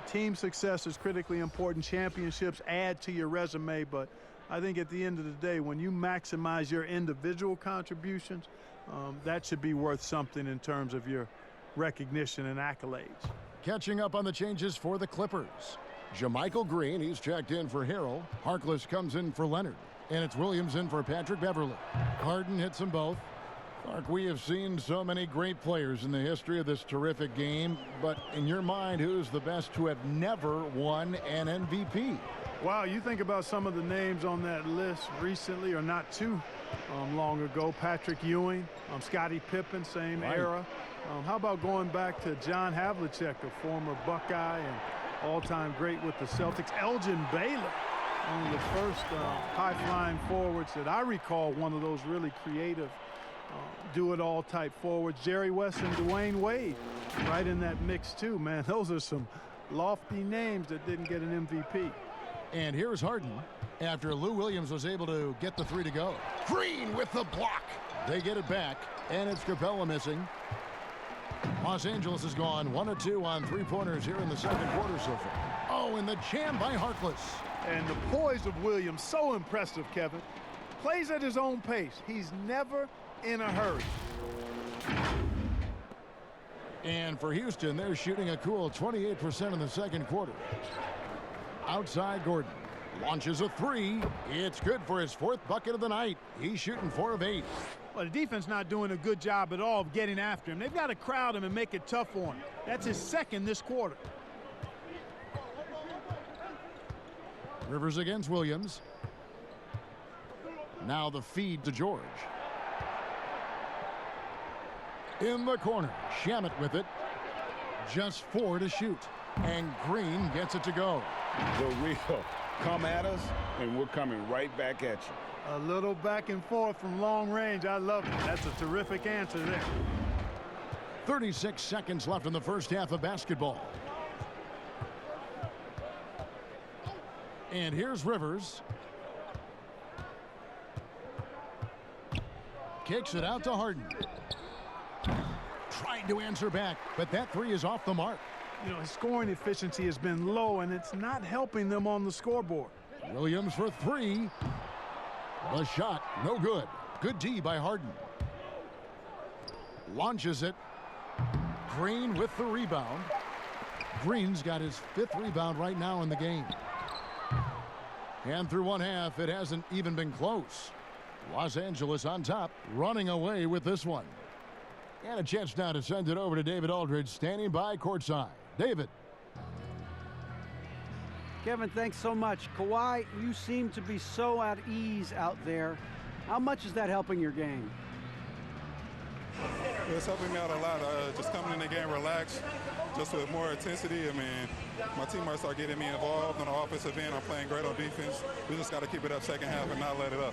S3: Team success is critically important. Championships add to your resume, but I think at the end of the day, when you maximize your individual contributions, that should be worth something in terms of your recognition and accolades.
S1: Catching up on the changes for the Clippers. Jermichael Green, he's checked in for Harrell. Harkless comes in for Leonard. And it's Williams in for Patrick Beverley. Harden hits them both. Clark, we have seen so many great players in the history of this terrific game, but in your mind, who's the best to have never won an MVP?
S3: Wow, you think about some of the names on that list recently, or not too long ago. Patrick Ewing, Scottie Pippen, same era. How about going back to John Havlicek, a former Buckeye and all-time great with the Celtics. Elgin Baylor, one of the first high-flying forwards that I recall, one of those really creative do-it-all type forwards. Jerry West and Dwayne Wade right in that mix too, man. Those are some lofty names that didn't get an MVP.
S1: And here's Harden after Lou Williams was able to get the three to go. Green with the block. They get it back, and it's Capella missing. Los Angeles has gone 1 of 2 on three-pointers here in the second quarter so far. Oh, and the jam by Harkless.
S3: And the poise of Williams, so impressive, Kevin. Plays at his own pace. He's never in a hurry.
S1: And for Houston, they're shooting a cool 28% in the second quarter. Outside Gordon. Launches a three. It's good for his fourth bucket of the night. He's shooting 4 of 8.
S3: Well, the defense not doing a good job at all of getting after him. They've got to crowd him and make it tough on him. That's his second this quarter.
S1: Rivers against Williams. Now the feed to George. In the corner, Shamet with it. Just 4 to shoot. And Green gets it to go.
S2: The real come at us, and we're coming right back at you.
S3: A little back and forth from long range. I love it. That's a terrific answer there.
S1: 36 seconds left in the first half of basketball. And here's Rivers. Kicks it out to Harden. Trying to answer back, but that three is off the mark.
S3: You know, his scoring efficiency has been low, and it's not helping them on the scoreboard.
S1: Williams for 3. The shot, no good. Good D by Harden. Launches it. Green with the rebound. Green's got his 5th rebound right now in the game. And through one half, it hasn't even been close. Los Angeles on top, running away with this one. And a chance now to send it over to David Aldridge, standing by courtside. David.
S4: Kevin, thanks so much. Kawhi, you seem to be so at ease out there. How much is that helping your game?
S8: It's helping me out a lot. Just coming in the game relaxed, just with more intensity. I mean, my teammates start getting me involved on the offensive end. I'm playing great on defense. We just got to keep it up second half and not let it up.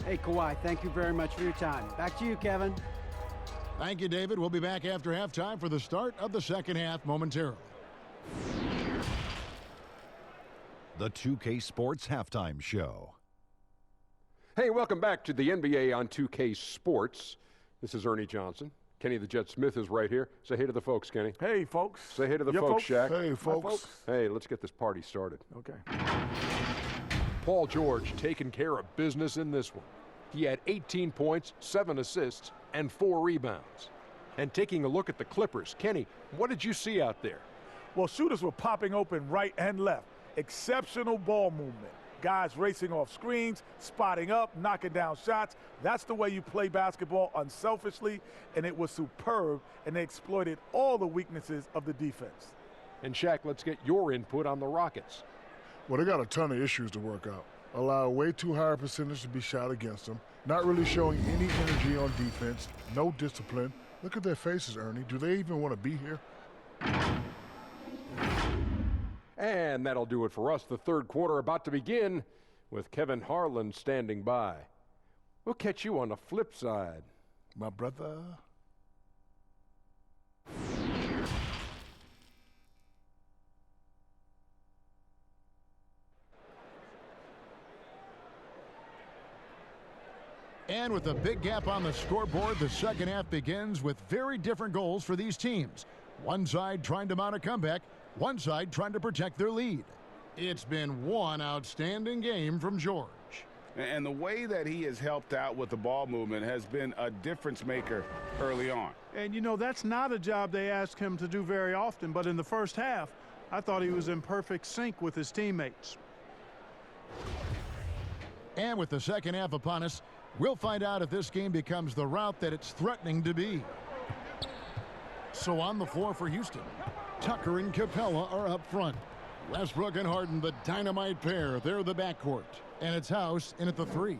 S4: Hey, Kawhi, thank you very much for your time. Back to you, Kevin.
S1: Thank you, David. We'll be back after halftime for the start of the second half momentarily.
S9: The 2K Sports Halftime Show.
S10: Hey, welcome back to the NBA on 2K Sports. This is Ernie Johnson. Kenny the Jet Smith is right here. Say hey to the folks, Kenny.
S3: Hey, folks.
S10: Say hey to the folks, Shaq.
S3: Hey, folks.
S10: Hey, let's get this party started.
S3: Okay.
S10: Paul George taking care of business in this one. He had 18 points, 7 assists, and 4 rebounds. And taking a look at the Clippers, Kenny, what did you see out there?
S11: Well, shooters were popping open right and left. Exceptional ball movement. Guys racing off screens, spotting up, knocking down shots. That's the way you play basketball unselfishly, and it was superb, and they exploited all the weaknesses of the defense.
S10: And Shaq, let's get your input on the Rockets.
S12: Well, they got a ton of issues to work out. Allow way too high a percentage to be shot against them. Not really showing any energy on defense. No discipline. Look at their faces, Ernie. Do they even want to be here?
S10: And that'll do it for us. The third quarter about to begin with Kevin Harlan standing by. We'll catch you on the flip side,
S12: my brother.
S1: And with a big gap on the scoreboard, the second half begins with very different goals for these teams. One side trying to mount a comeback, one side trying to protect their lead. It's been one outstanding game from George.
S7: And the way that he has helped out with the ball movement has been a difference maker early on.
S3: And, you know, that's not a job they ask him to do very often, but in the first half, I thought he was in perfect sync with his teammates.
S1: And with the second half upon us, we'll find out if this game becomes the route that it's threatening to be. So on the floor for Houston, Tucker and Capella are up front. Westbrook and Harden, the dynamite pair. They're the backcourt. And it's House in at the 3.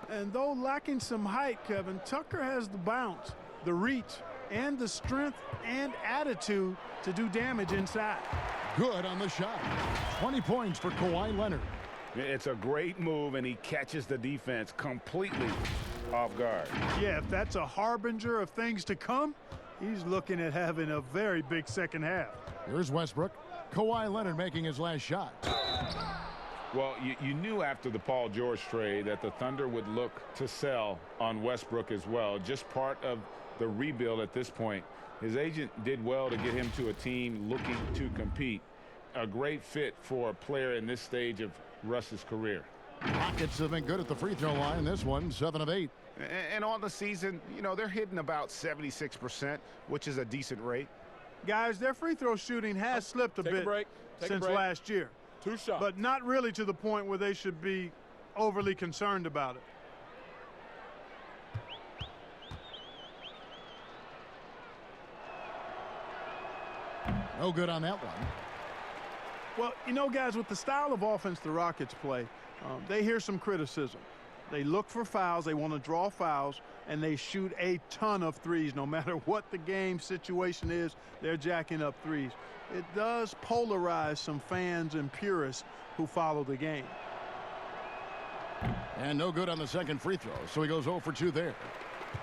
S3: And though lacking some height, Kevin, Tucker has the bounce, the reach, and the strength and attitude to do damage inside.
S1: Good on the shot. 20 points for Kawhi Leonard.
S7: It's a great move, and he catches the defense completely off guard.
S3: Yeah, if that's a harbinger of things to come, he's looking at having a very big second half.
S1: Here's Westbrook. Kawhi Leonard making his last shot.
S7: Well, you knew after the Paul George trade that the Thunder would look to sell on Westbrook as well. Just part of the rebuild at this point. His agent did well to get him to a team looking to compete. A great fit for a player in this stage of Russ's career.
S1: Rockets have been good at the free throw line. This one, 7 of 8.
S2: And on the season, you know, they're hitting about 76%, which is a decent rate.
S3: Guys, their free throw shooting has slipped a bit since last year.
S6: 2 shots.
S3: But not really to the point where they should be overly concerned about it.
S1: No good on that one.
S3: Well, you know, guys, with the style of offense the Rockets play, they hear some criticism. They look for fouls, they want to draw fouls, and they shoot a ton of threes. No matter what the game situation is, they're jacking up threes. It does polarize some fans and purists who follow the game.
S1: And no good on the second free throw, so he goes 0 for 2 there.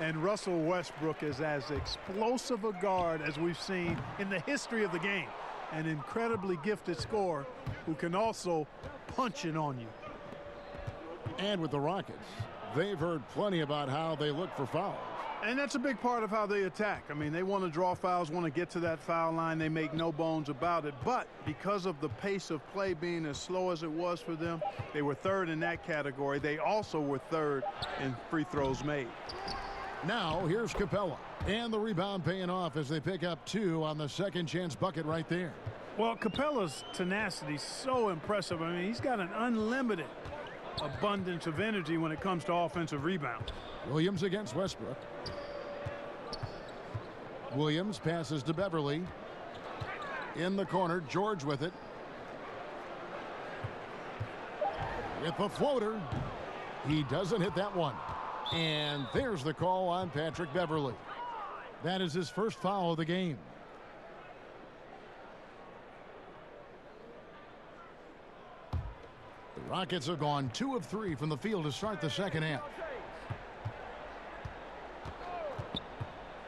S3: And Russell Westbrook is as explosive a guard as we've seen in the history of the game. An incredibly gifted scorer who can also punch it on you.
S1: And with the Rockets, they've heard plenty about how they look for fouls.
S3: And that's a big part of how they attack. I mean, they want to draw fouls, want to get to that foul line. They make no bones about it. But because of the pace of play being as slow as it was for them, they were third in that category. They also were third in free throws made.
S1: Now, here's Capella. And the rebound paying off as they pick up 2 on the second chance bucket right there.
S3: Well, Capella's tenacity is so impressive. I mean, he's got an unlimited abundance of energy when it comes to offensive rebounds.
S1: Williams against Westbrook. Williams passes to Beverly. In the corner, George with it. With the floater. He doesn't hit that one. And there's the call on Patrick Beverly. That is his first foul of the game. The Rockets have gone 2 of 3 from the field to start the second half.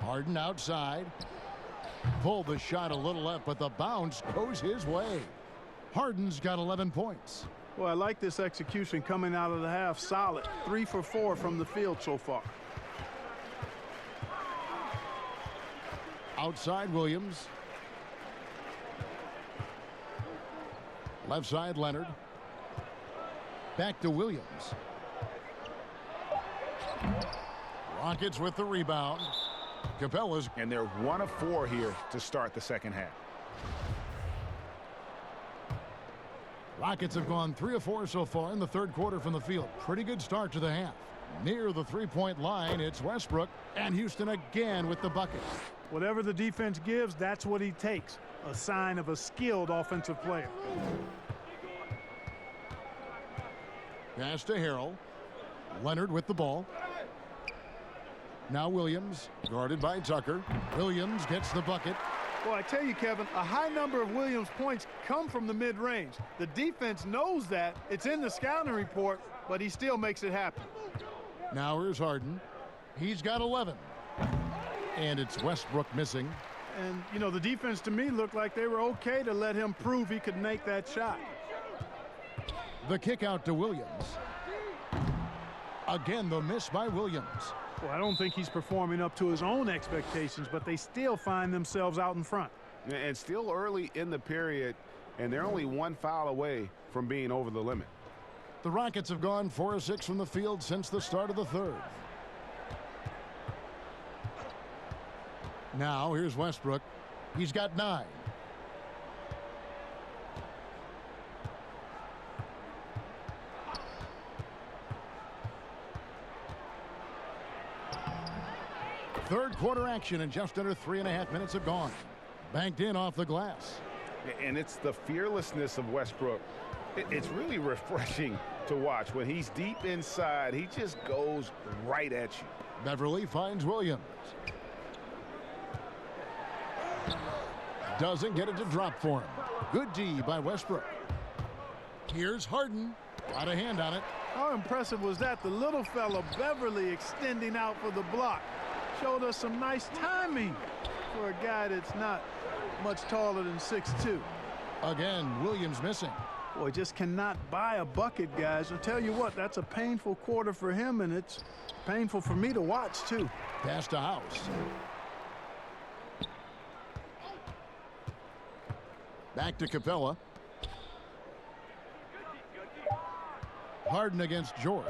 S1: Harden outside. Pulled the shot a little left, but the bounce goes his way. Harden's got 11 points.
S3: Well, I like this execution coming out of the half. Solid. 3 for 4 from the field so far.
S1: Outside Williams. Left side Leonard. Back to Williams. Rockets with the rebound. Capella's.
S2: And they're 1 of 4 here to start the second half.
S1: Rockets have gone 3 of 4 so far in the third quarter from the field. Pretty good start to the half. Near the three-point line, it's Westbrook, and Houston again with the bucket.
S3: Whatever the defense gives, that's what he takes. A sign of a skilled offensive player.
S1: Pass to Harrell. Leonard with the ball. Now Williams, guarded by Tucker. Williams gets the bucket.
S3: Well, I tell you, Kevin, a high number of Williams' points come from the mid-range. The defense knows that. It's in the scouting report, but he still makes it happen.
S1: Now here's Harden. He's got 11. And it's Westbrook missing.
S3: And, you know, the defense to me looked like they were okay to let him prove he could make that shot.
S1: The kick out to Williams. Again, the miss by Williams.
S3: Well, I don't think he's performing up to his own expectations, but they still find themselves out in front.
S2: And still early in the period, and they're only one foul away from being over the limit.
S1: The Rockets have gone 4 of 6 from the field since the start of the third. Now here's Westbrook. He's got 9. Third quarter action, and just under 3.5 minutes have gone. Banked in off the glass.
S2: And it's the fearlessness of Westbrook. It's really refreshing to watch. When he's deep inside, he just goes right at you.
S1: Beverly finds Williams. Doesn't get it to drop for him. Good D by Westbrook. Here's Harden. Got a hand on it.
S3: How impressive was that? The little fella, Beverly, extending out for the block. Showed us some nice timing for a guy that's not much taller than 6'2".
S1: Again, Williams missing.
S3: Boy, just cannot buy a bucket, guys. I'll tell you what, that's a painful quarter for him, and it's painful for me to watch, too.
S1: Pass to House. Back to Capella. Harden against George.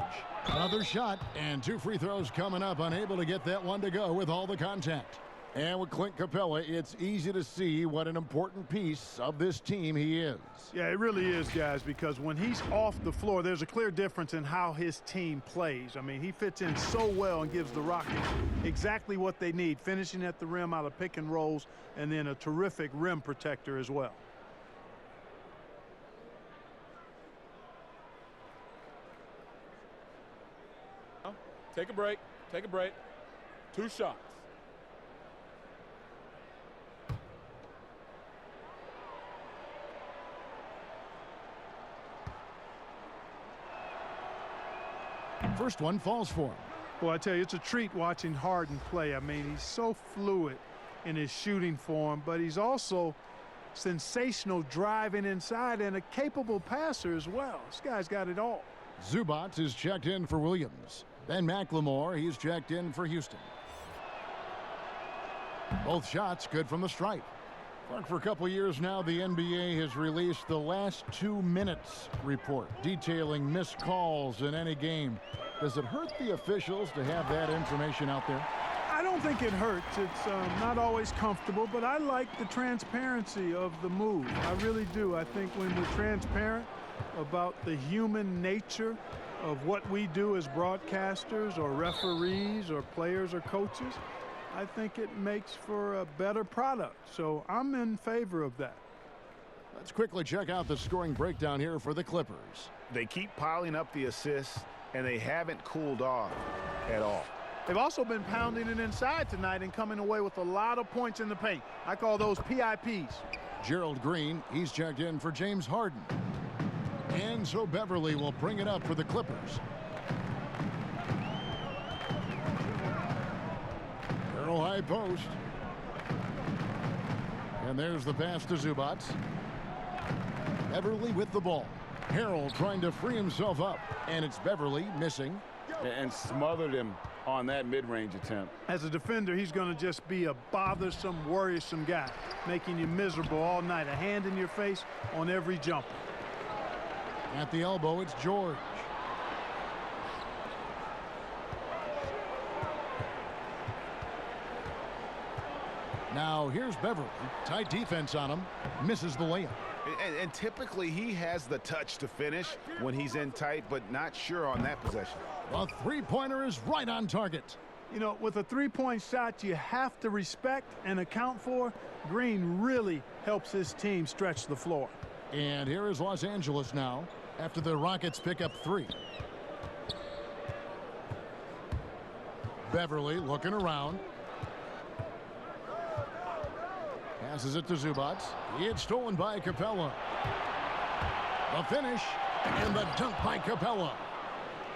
S1: Another shot, and 2 free throws coming up. Unable to get that one to go with all the contact. And with Clint Capella, it's easy to see what an important piece of this team he is.
S3: Yeah, it really is, guys, because when he's off the floor, there's a clear difference in how his team plays. I mean, he fits in so well and gives the Rockets exactly what they need, finishing at the rim out of pick and rolls, and then a terrific rim protector as well.
S6: Take a break. Take a break. 2 shots.
S1: First one falls for him.
S3: Well, I tell you, it's a treat watching Harden play. I mean, he's so fluid in his shooting form, but he's also sensational driving inside and a capable passer as well. This guy's got it all.
S1: Zubac is checked in for Williams. Ben McLemore, he's checked in for Houston. Both shots good from the stripe. For a couple years now, the NBA has released the last 2 minutes report detailing missed calls in any game. Does it hurt the officials to have that information out there?
S3: I don't think it hurts. It's not always comfortable, but I like the transparency of the move. I really do. I think when we're transparent about the human nature of what we do as broadcasters or referees or players or coaches, I think it makes for a better product. So I'm in favor of that.
S1: Let's quickly check out the scoring breakdown here for the Clippers.
S2: They keep piling up the assists, and they haven't cooled off at all.
S3: They've also been pounding it inside tonight and coming away with a lot of points in the paint. I call those PIPs.
S1: Gerald Green, he's checked in for James Harden. And so Beverly will bring it up for the Clippers. Arrow high post. And there's the pass to Zubac. Beverly with the ball. Harrell trying to free himself up. And it's Beverly missing.
S2: And smothered him on that mid-range attempt.
S3: As a defender, he's going to just be a bothersome, worrisome guy, making you miserable all night. A hand in your face on every jumper.
S1: At the elbow, it's George. Now here's Beverly. Tight defense on him. Misses the layup.
S2: And typically he has the touch to finish when he's in tight, but not sure on that possession.
S1: The three-pointer is right on target.
S3: You know, with a three-point shot you have to respect and account for, Green really helps his team stretch the floor.
S1: And here is Los Angeles now after the Rockets pick up 3. Beverly looking around. Passes it to Zubac. It's stolen by Capella. The finish and the dunk by Capella.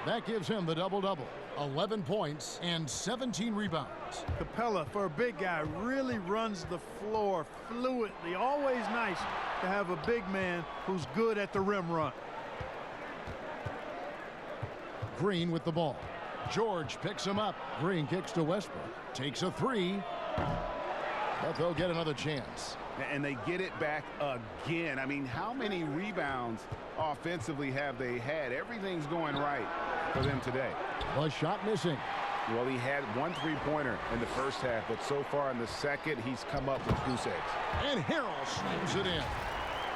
S1: That gives him the double-double. 11 points and 17 rebounds.
S3: Capella, for a big guy, really runs the floor fluidly. Always nice to have a big man who's good at the rim run.
S1: Green with the ball. George picks him up. Green kicks to Westbrook. Takes a 3. But they'll get another chance.
S2: And they get it back again. I mean, how many rebounds offensively have they had? Everything's going right for them today.
S1: A shot missing.
S2: Well, he had one three-pointer in the first half, but so far in the second, he's come up with goose eggs.
S1: And Harrell slams it in.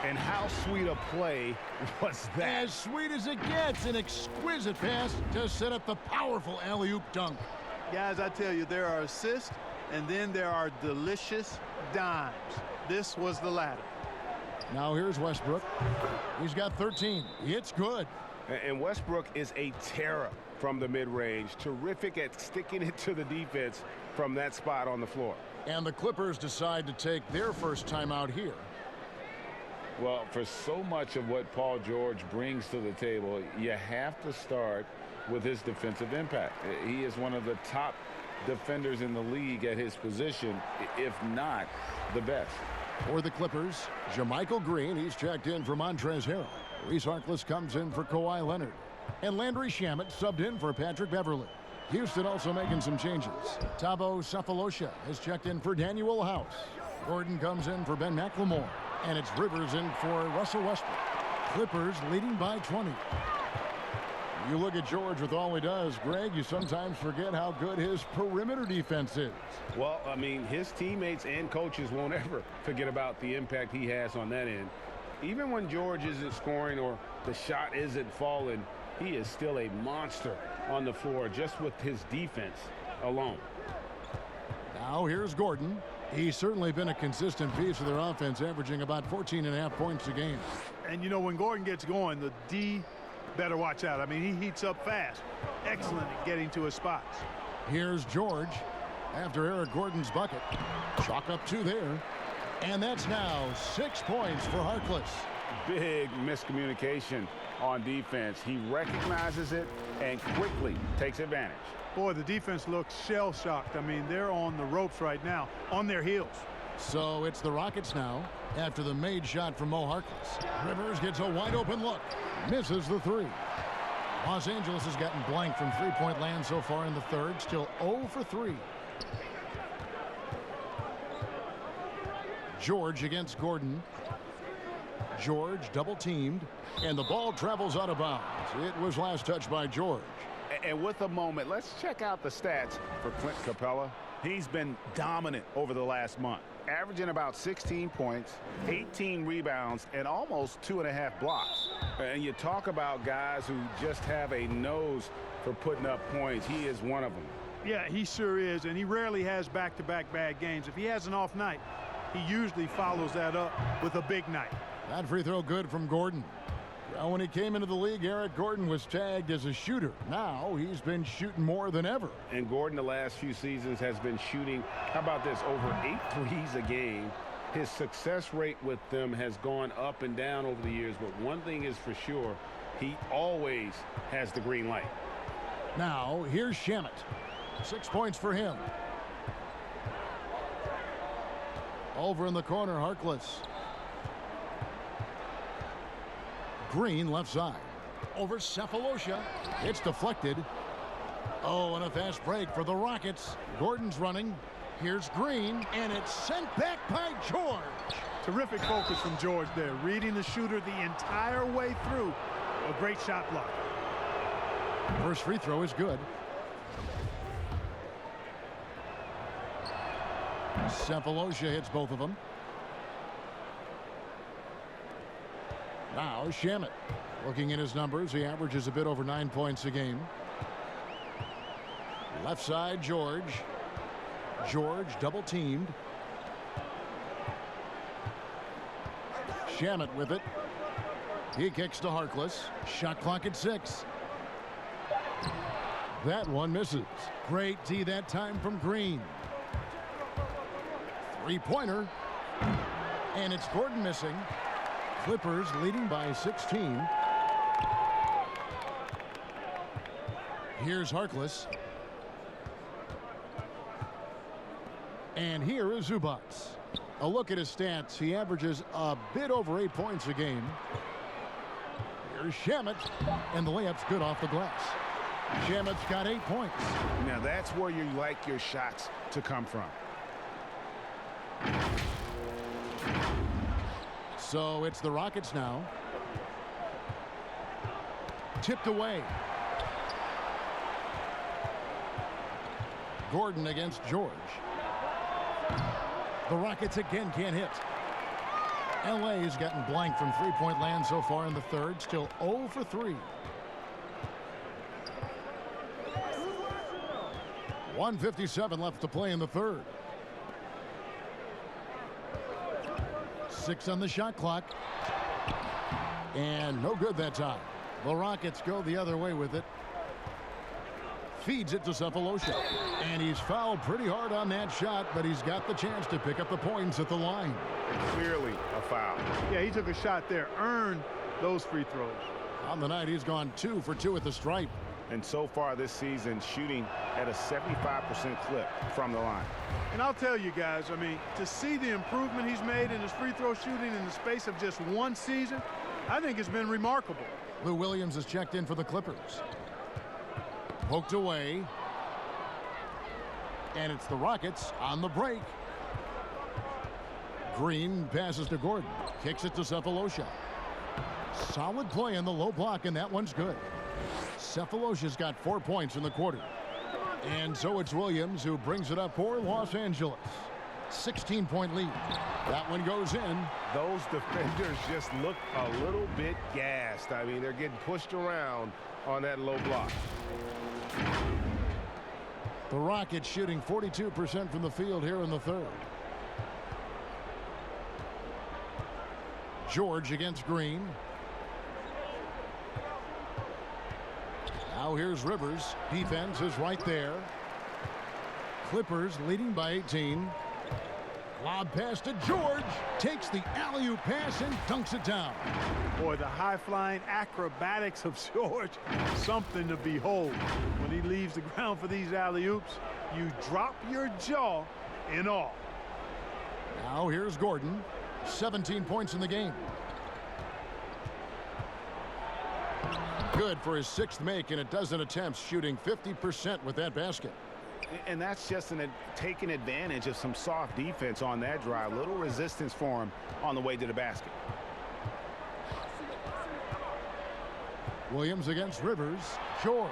S2: And how sweet a play was that?
S1: As sweet as it gets. An exquisite pass to set up the powerful alley-oop dunk.
S3: Guys, I tell you, there are assists, and then there are delicious dimes. This was the latter.
S1: Now here's Westbrook. He's got 13. It's good.
S2: And Westbrook is a terror from the mid-range. Terrific at sticking it to the defense from that spot on the floor.
S1: And the Clippers decide to take their first timeout here.
S7: Well, for so much of what Paul George brings to the table, you have to start with his defensive impact. He is one of the top defenders in the league at his position, if not the best.
S1: For the Clippers, JaMychal Green, he's checked in for Montrezl Harrell. Reese Harkless comes in for Kawhi Leonard. And Landry Shamet subbed in for Patrick Beverley. Houston also making some changes. Thabo Sefolosha has checked in for Daniel House. Gordon comes in for Ben McLemore. And it's Rivers in for Russell Westbrook. Clippers leading by 20. You look at George with all he does, Greg, you sometimes forget how good his perimeter defense is.
S2: Well, I mean, his teammates and coaches won't ever forget about the impact he has on that end. Even when George isn't scoring or the shot isn't falling, he is still a monster on the floor just with his defense alone.
S1: Now here's Gordon. He's certainly been a consistent piece of their offense, averaging about 14.5 points a game.
S3: And, you know, when Gordon gets going, the D better watch out. I mean, he heats up fast. Excellent at getting to his spots.
S1: Here's George after Eric Gordon's bucket. Chalk up 2 there. And that's now 6 points for Harkless.
S2: Big miscommunication on defense. He recognizes it and quickly takes advantage.
S3: Boy, the defense looks shell-shocked. I mean, they're on the ropes right now, on their heels.
S1: So it's the Rockets now after the made shot from Mo Harkless. Rivers gets a wide-open look. Misses the 3. Los Angeles has gotten blank from three-point land so far in the third. Still 0 for 3. George against Gordon. George double-teamed, and the ball travels out of bounds. It was last touched by George.
S2: And with a moment, let's check out the stats for Clint Capella. He's been dominant over the last month, averaging about 16 points, 18 rebounds, and almost 2.5 blocks. And you talk about guys who just have a nose for putting up points. He is one of them.
S3: Yeah, he sure is, and he rarely has back-to-back bad games. If he has an off night, he usually follows that up with a big night.
S1: That free throw good from Gordon. Well, when he came into the league, Eric Gordon was tagged as a shooter. Now he's been shooting more than ever.
S2: And Gordon the last few seasons has been shooting, how about this, over 8 threes a game. His success rate with them has gone up and down over the years, but one thing is for sure, he always has the green light.
S1: Now here's Shamet. 6 points for him. Over in the corner, Harkless. Green left side. Over Sefolosha. It's deflected. Oh, and a fast break for the Rockets. Gordon's running. Here's Green, and it's sent back by George.
S3: Terrific focus from George there, reading the shooter the entire way through. A great shot block.
S1: First free throw is good. Sefolosha hits both of them. Now Shamet. Looking at his numbers, he averages a bit over 9 points a game. Left side, George. George double teamed. Shamet with it. He kicks to Harkless. Shot clock at 6. That one misses. Great D that time from Green. Three-pointer. And it's Gordon missing. Clippers leading by 16. Here's Harkless. And here is Zubac. A look at his stats. He averages a bit over 8 points a game. Here's Shamet. And the layup's good off the glass. Shamet's got 8 points.
S2: Now that's where you like your shots to come from.
S1: So it's the Rockets now. Tipped away. Gordon against George. The Rockets again can't hit. LA has gotten blank from three-point land so far in the third. Still 0 for 3. 1:57 left to play in the third. 6 on the shot clock. And no good that time. The Rockets go the other way with it. Feeds it to Cephalosha. And he's fouled pretty hard on that shot, but he's got the chance to pick up the points at the line.
S2: Clearly a foul.
S3: Yeah, he took a shot there, earned those free throws.
S1: On the night, he's gone 2 for 2 at the stripe.
S2: And so far this season, shooting at a 75% clip from the line.
S3: And I'll tell you guys, I mean, to see the improvement he's made in his free throw shooting in the space of just one season, I think it's been remarkable.
S1: Lou Williams has checked in for the Clippers. Poked away. And it's the Rockets on the break. Green passes to Gordon. Kicks it to Cephalosha. Solid play in the low block, and that one's good. Cephalosha's got 4 points in the quarter. And so it's Williams who brings it up for Los Angeles. 16-point lead. That one goes in.
S2: Those defenders just look a little bit gassed. I mean, they're getting pushed around on that low block.
S1: The Rockets shooting 42% from the field here in the third. George against Green. Now here's Rivers. Defense is right there. Clippers leading by 18. Lob pass to George. Takes the alley-oop pass and dunks it down.
S3: Boy, the high-flying acrobatics of George, something to behold. When he leaves the ground for these alley-oops, you drop your jaw in awe.
S1: Now here's Gordon. 17 points in the game. Good for his 6th make in a dozen attempts, shooting 50% with that basket.
S2: And that's just taking advantage of some soft defense on that drive. Little resistance for him on the way to the basket.
S1: Williams against Rivers. George.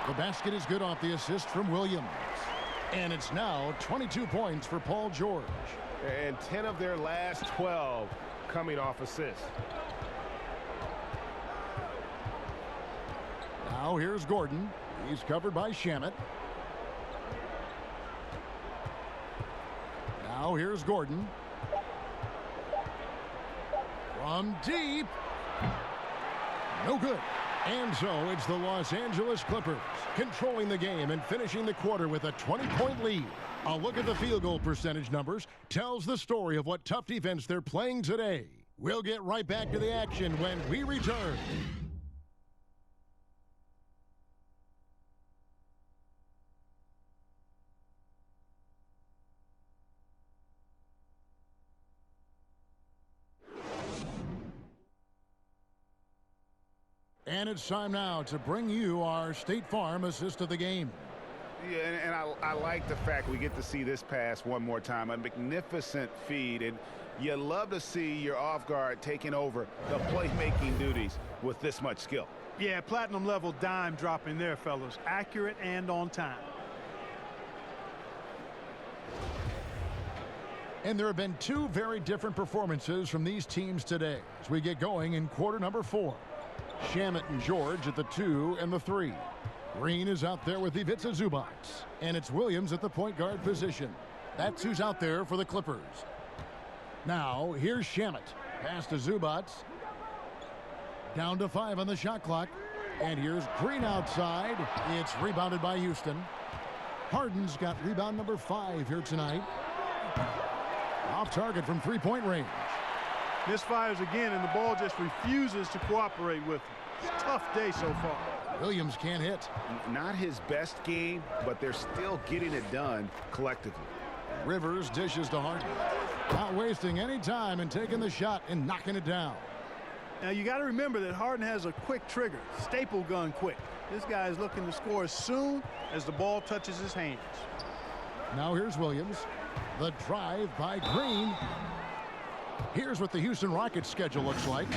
S1: The basket is good off the assist from Williams. And it's now 22 points for Paul George.
S2: And 10 of their last 12 coming off assists.
S1: Now here's Gordon. He's covered by Shamet. Now here's Gordon. From deep. No good. And so it's the Los Angeles Clippers controlling the game and finishing the quarter with a 20-point lead. A look at the field goal percentage numbers tells the story of what tough defense they're playing today. We'll get right back to the action when we return. And it's time now to bring you our State Farm assist of the game.
S2: Yeah, and I like the fact we get to see this pass one more time. A magnificent feed, and you love to see your off guard taking over the playmaking duties with this much skill.
S3: Yeah, platinum level dime dropping there, fellas. Accurate and on time.
S1: And there have been 2 very different performances from these teams today as we get going in quarter number 4. Shamet and George at the 2 and the 3. Green is out there with Ivica Zubac. And it's Williams at the point guard position. That's who's out there for the Clippers. Now, here's Shamet. Pass to Zubac. Down to 5 on the shot clock. And here's Green outside. It's rebounded by Houston. Harden's got rebound number 5 here tonight. Off target from three-point range.
S3: Misfires again, and the ball just refuses to cooperate with him. It's a tough day so far.
S1: Williams can't hit.
S2: Not his best game, but they're still getting it done collectively.
S1: Rivers dishes to Harden. Not wasting any time and taking the shot and knocking it down.
S3: Now, you got to remember that Harden has a quick trigger, staple gun quick. This guy is looking to score as soon as the ball touches his hands.
S1: Now here's Williams. The drive by Green. Here's what the Houston Rockets schedule looks like.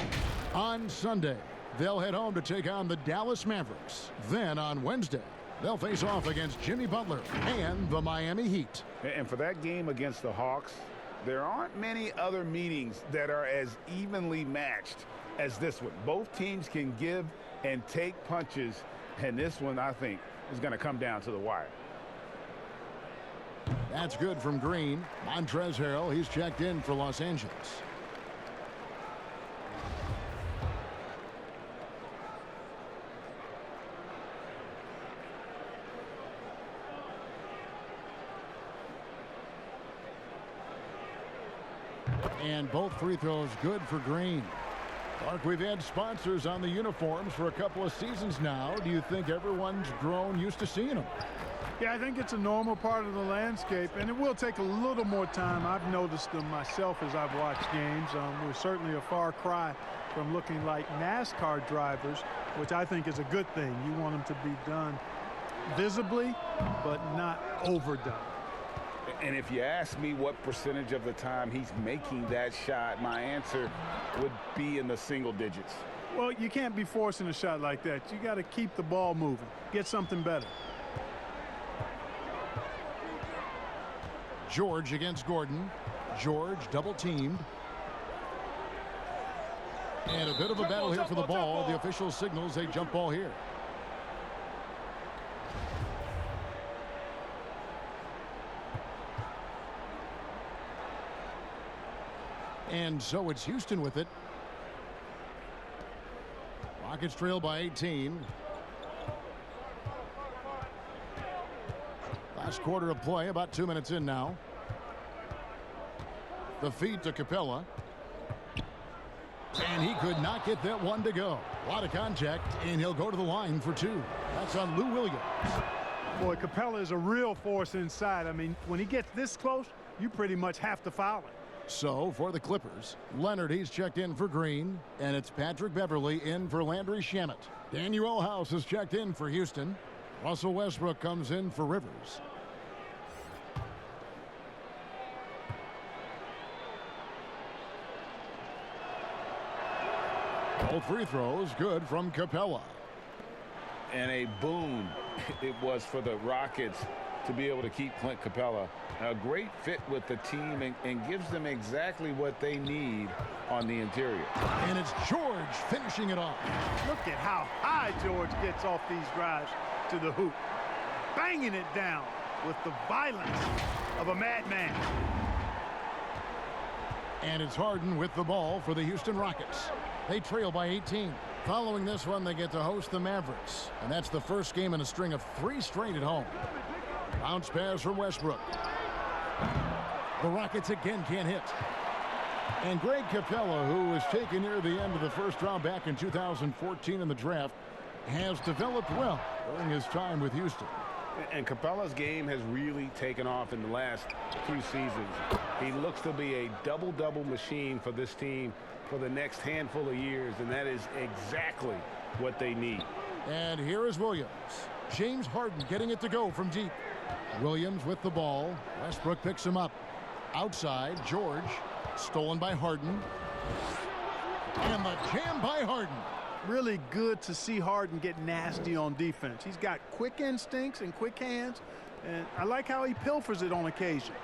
S1: On Sunday, they'll head home to take on the Dallas Mavericks. Then on Wednesday, they'll face off against Jimmy Butler and the Miami Heat.
S2: And for that game against the Hawks, there aren't many other meetings that are as evenly matched as this one. Both teams can give and take punches, and this one, I think, is going to come down to the wire.
S1: That's good from Green. Montrezl Harrell, he's checked in for Los Angeles. And both free throws good for Green. Clark, we've had sponsors on the uniforms for a couple of seasons now. Do you think everyone's grown used to seeing them?
S3: Yeah, I think it's a normal part of the landscape, and it will take a little more time. I've noticed them myself as I've watched games. We're certainly a far cry from looking like NASCAR drivers, which I think is a good thing. You want them to be done visibly, but not overdone.
S2: And if you ask me what percentage of the time he's making that shot, my answer would be in the single digits.
S3: Well, you can't be forcing a shot like that. You got to keep the ball moving, get something better.
S1: George against Gordon. George double teamed. And a bit of a battle here for the ball. The official signals a jump ball here. And so it's Houston with it. Rockets trail by 18. Last quarter of play, about 2 minutes in now. The feed to Capella. And he could not get that one to go. A lot of contact, and he'll go to the line for two. That's on Lou Williams.
S3: Boy, Capella is a real force inside. I mean, when he gets this close, you pretty much have to foul him.
S1: So for the Clippers, Leonard, he's checked in for Green, and it's Patrick Beverley in for Landry Shamet. Daniel House is checked in for Houston. Russell Westbrook comes in for Rivers. Both free throws good from Capella.
S7: And a boon it was for the Rockets to be able to keep Clint Capella. A great fit with the team and gives them exactly what they need on the interior.
S1: And it's George finishing it off.
S3: Look at how high George gets off these drives to the hoop. Banging it down with the violence of a madman.
S1: And it's Harden with the ball for the Houston Rockets. They trail by 18. Following this one, they get to host the Mavericks. And that's the first game in a string of 3 straight at home. Bounce pass from Westbrook. The Rockets again can't hit. And Greg Capella, who was taken near the end of the first round back in 2014 in the draft, has developed well during his time with Houston.
S2: And Capella's game has really taken off in the last 2 seasons. He looks to be a double-double machine for this team for the next handful of years, and that is exactly what they need.
S1: And here is Williams. James Harden getting it to go from deep. Williams with the ball. Westbrook picks him up. Outside, George. Stolen by Harden. And the jam by Harden.
S3: Really good to see Harden get nasty on defense. He's got quick instincts and quick hands, and I like how he pilfers it on occasion.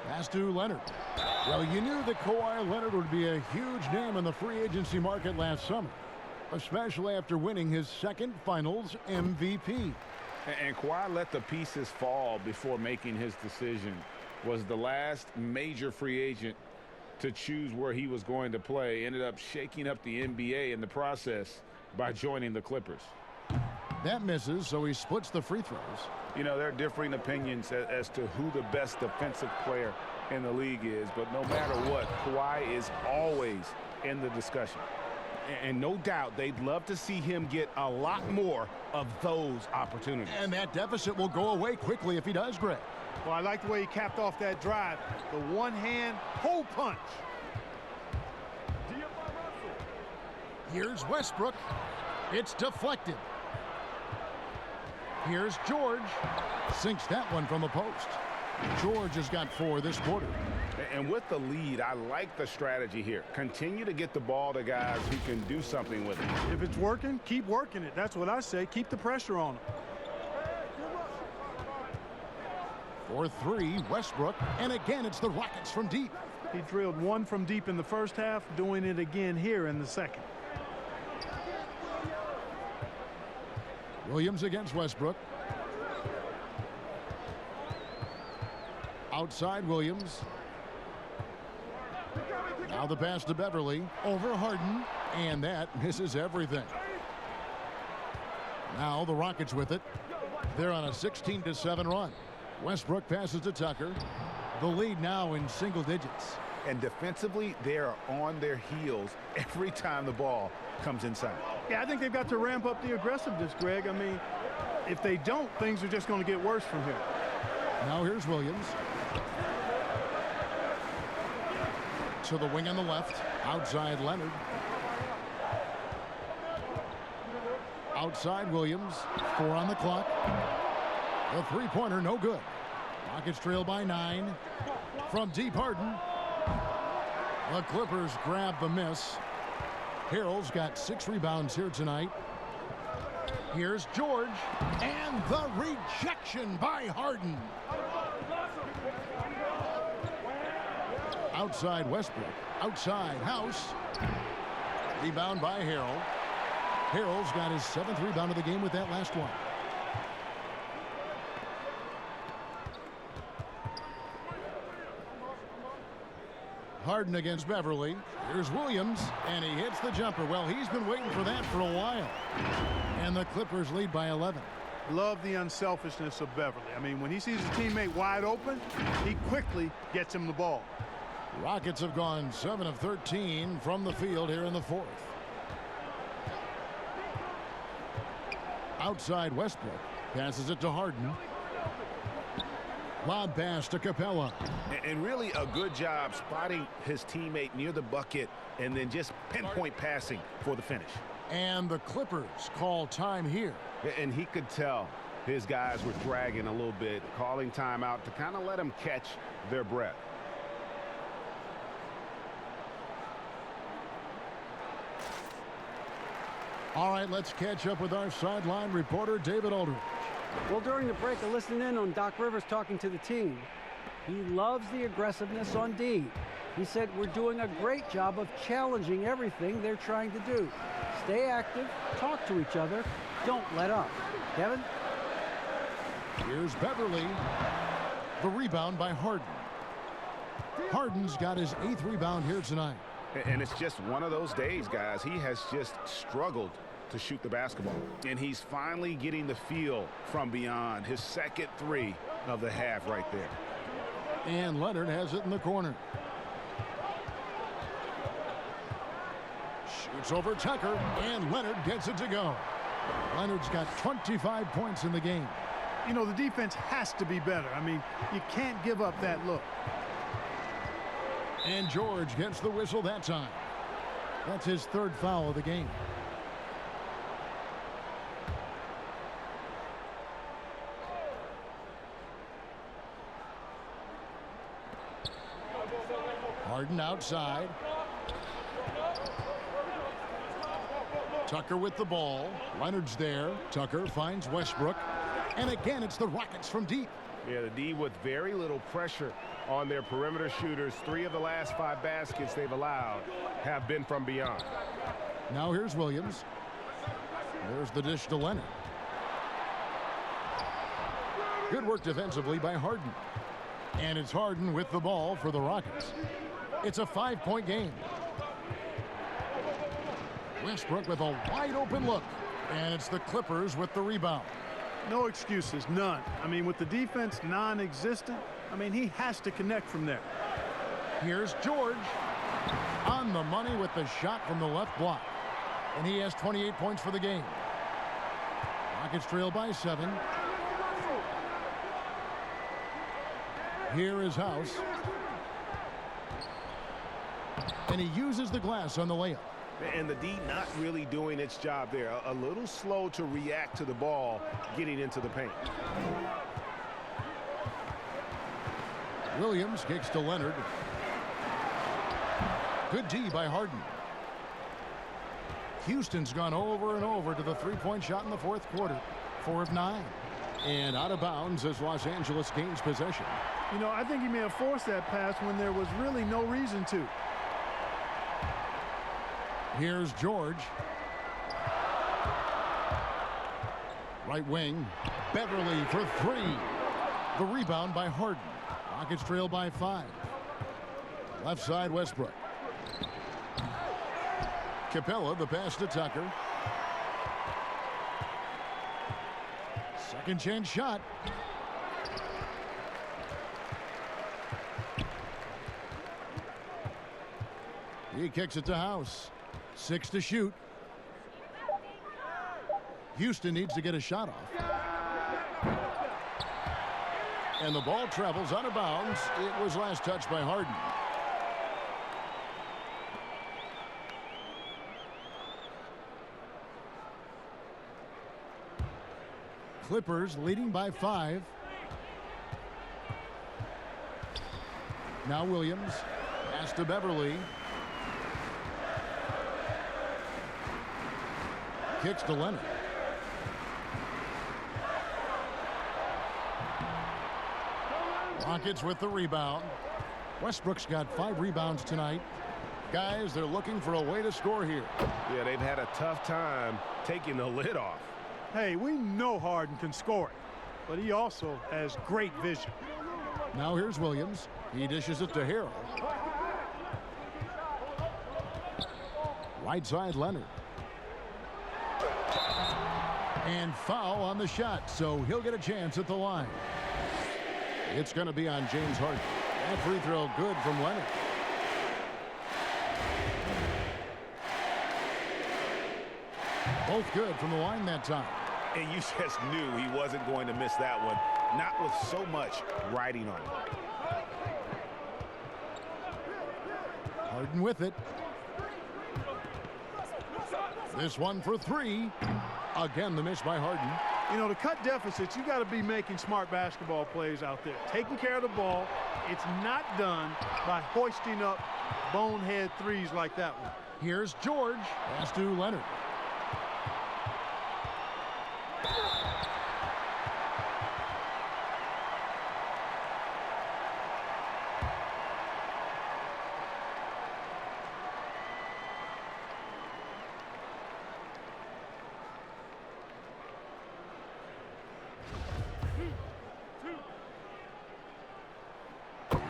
S1: Pass to Leonard. Well, you knew that Kawhi Leonard would be a huge name in the free agency market last summer, especially after winning his second Finals MVP.
S7: And Kawhi let the pieces fall before making his decision. Was the last major free agent to choose where he was going to play. Ended up shaking up the NBA in the process by joining the Clippers.
S1: That misses, so he splits the free throws.
S2: You know, there are differing opinions as to who the best defensive player in the league is, but no matter what, Kawhi is always in the discussion. And no doubt they'd love to see him get a lot more of those opportunities.
S1: And that deficit will go away quickly if he does, Greg.
S3: Well, I like the way he capped off that drive. The one-hand hole punch.
S1: Here's Westbrook. It's deflected. Here's George. Sinks that one from the post. George has got 4 this quarter.
S2: And with the lead, I like the strategy here. Continue to get the ball to guys who can do something with it.
S3: If it's working, keep working it. That's what I say. Keep the pressure on them.
S1: For 3, Westbrook. And again, it's the Rockets from deep.
S3: He drilled 1 from deep in the first half, doing it again here in the second.
S1: Williams against Westbrook. Outside Williams. Now the pass to Beverly. Over Harden. And that misses everything. Now the Rockets with it. They're on a 16-7 run. Westbrook passes to Tucker. The lead now in single digits.
S2: And defensively, they are on their heels every time the ball comes inside.
S3: Yeah, I think they've got to ramp up the aggressiveness, Greg. I mean, if they don't, things are just going to get worse from here.
S1: Now here's Williams. To the wing on the left. Outside Leonard. Outside Williams. 4 on the clock. The three-pointer no good. Rockets trail by 9. From deep, Harden. The Clippers grab the miss. Harrell's got 6 rebounds here tonight. Here's George. And the rejection by Harden. Outside Westbrook. Outside House. Rebound by Harrell. Harrell's got his 7th rebound of the game with that last one. Harden against Beverly. Here's Williams, and he hits the jumper. Well, he's been waiting for that for a while. And the Clippers lead by 11.
S3: Love the unselfishness of Beverly. I mean, when he sees his teammate wide open, he quickly gets him the ball.
S1: Rockets have gone 7 of 13 from the field here in the 4th. Outside Westbrook. Passes it to Harden. Lob pass to Capella.
S2: And really a good job spotting his teammate near the bucket and then just pinpoint passing for the finish.
S1: And the Clippers call time here.
S2: And he could tell his guys were dragging a little bit, calling timeout to kind of let them catch their breath.
S1: All right, let's catch up with our sideline reporter, David Aldridge.
S4: Well, during the break, I listened in on Doc Rivers talking to the team. He loves the aggressiveness on D. He said, we're doing a great job of challenging everything they're trying to do. Stay active, talk to each other, don't let up. Kevin?
S1: Here's Beverly. The rebound by Harden. Harden's got his 8th rebound here tonight.
S2: And it's just one of those days, guys. He has just struggled to shoot the basketball. And he's finally getting the feel from beyond. His 2nd 3 of the half right there.
S1: And Leonard has it in the corner. Shoots over Tucker, and Leonard gets it to go. Leonard's got 25 points in the game.
S3: You know, the defense has to be better. I mean, you can't give up that look.
S1: And George gets the whistle that time. That's his 3rd foul of the game. Harden outside. Tucker with the ball. Leonard's there. Tucker finds Westbrook. And again, it's the Rockets from deep.
S2: Yeah, the D with very little pressure on their perimeter shooters. 3 of the last 5 baskets they've allowed have been from beyond.
S1: Now here's Williams. There's the dish to Leonard. Good work defensively by Harden. And it's Harden with the ball for the Rockets. It's a 5-point game. Westbrook with a wide open look. And it's the Clippers with the rebound.
S3: No excuses, none. I mean, with the defense non-existent, I mean, he has to connect from there.
S1: Here's George on the money with the shot from the left block. And he has 28 points for the game. Rockets trail by 7. Here is House. And he uses the glass on the layup.
S2: And the D not really doing its job there. A little slow to react to the ball getting into the paint.
S1: Williams kicks to Leonard. Good D by Harden. Houston's gone over and over to the three-point shot in the fourth quarter. 4 of 9. And out of bounds as Los Angeles gains possession.
S3: You know, I think he may have forced that pass when there was really no reason to.
S1: Here's George. Right wing. Beverly for 3. The rebound by Harden. Rockets trail by 5. Left side, Westbrook. Capella, the pass to Tucker. Second chance shot. He kicks it to House. 6 to shoot. Houston needs to get a shot off. And the ball travels out of bounds. It was last touched by Harden. Clippers leading by 5. Now Williams. Pass to Beverly. Kicks to Leonard. Rockets with the rebound. Westbrook's got 5 rebounds tonight. Guys, they're looking for a way to score here.
S2: Yeah, they've had a tough time taking the lid off.
S3: Hey, we know Harden can score it, but he also has great vision.
S1: Now here's Williams. He dishes it to Harrell. Right side, Leonard. And foul on the shot, so he'll get a chance at the line. It's going to be on James Harden. That free throw good from Leonard. Both good from the line that time.
S2: And you just knew he wasn't going to miss that one. Not with so much riding on it.
S1: Harden with it. This one for 3. Again, the miss by Harden.
S3: You know, to cut deficits, you got to be making smart basketball plays out there. Taking care of the ball. It's not done by hoisting up bonehead threes like that one.
S1: Here's George. Pass to Leonard.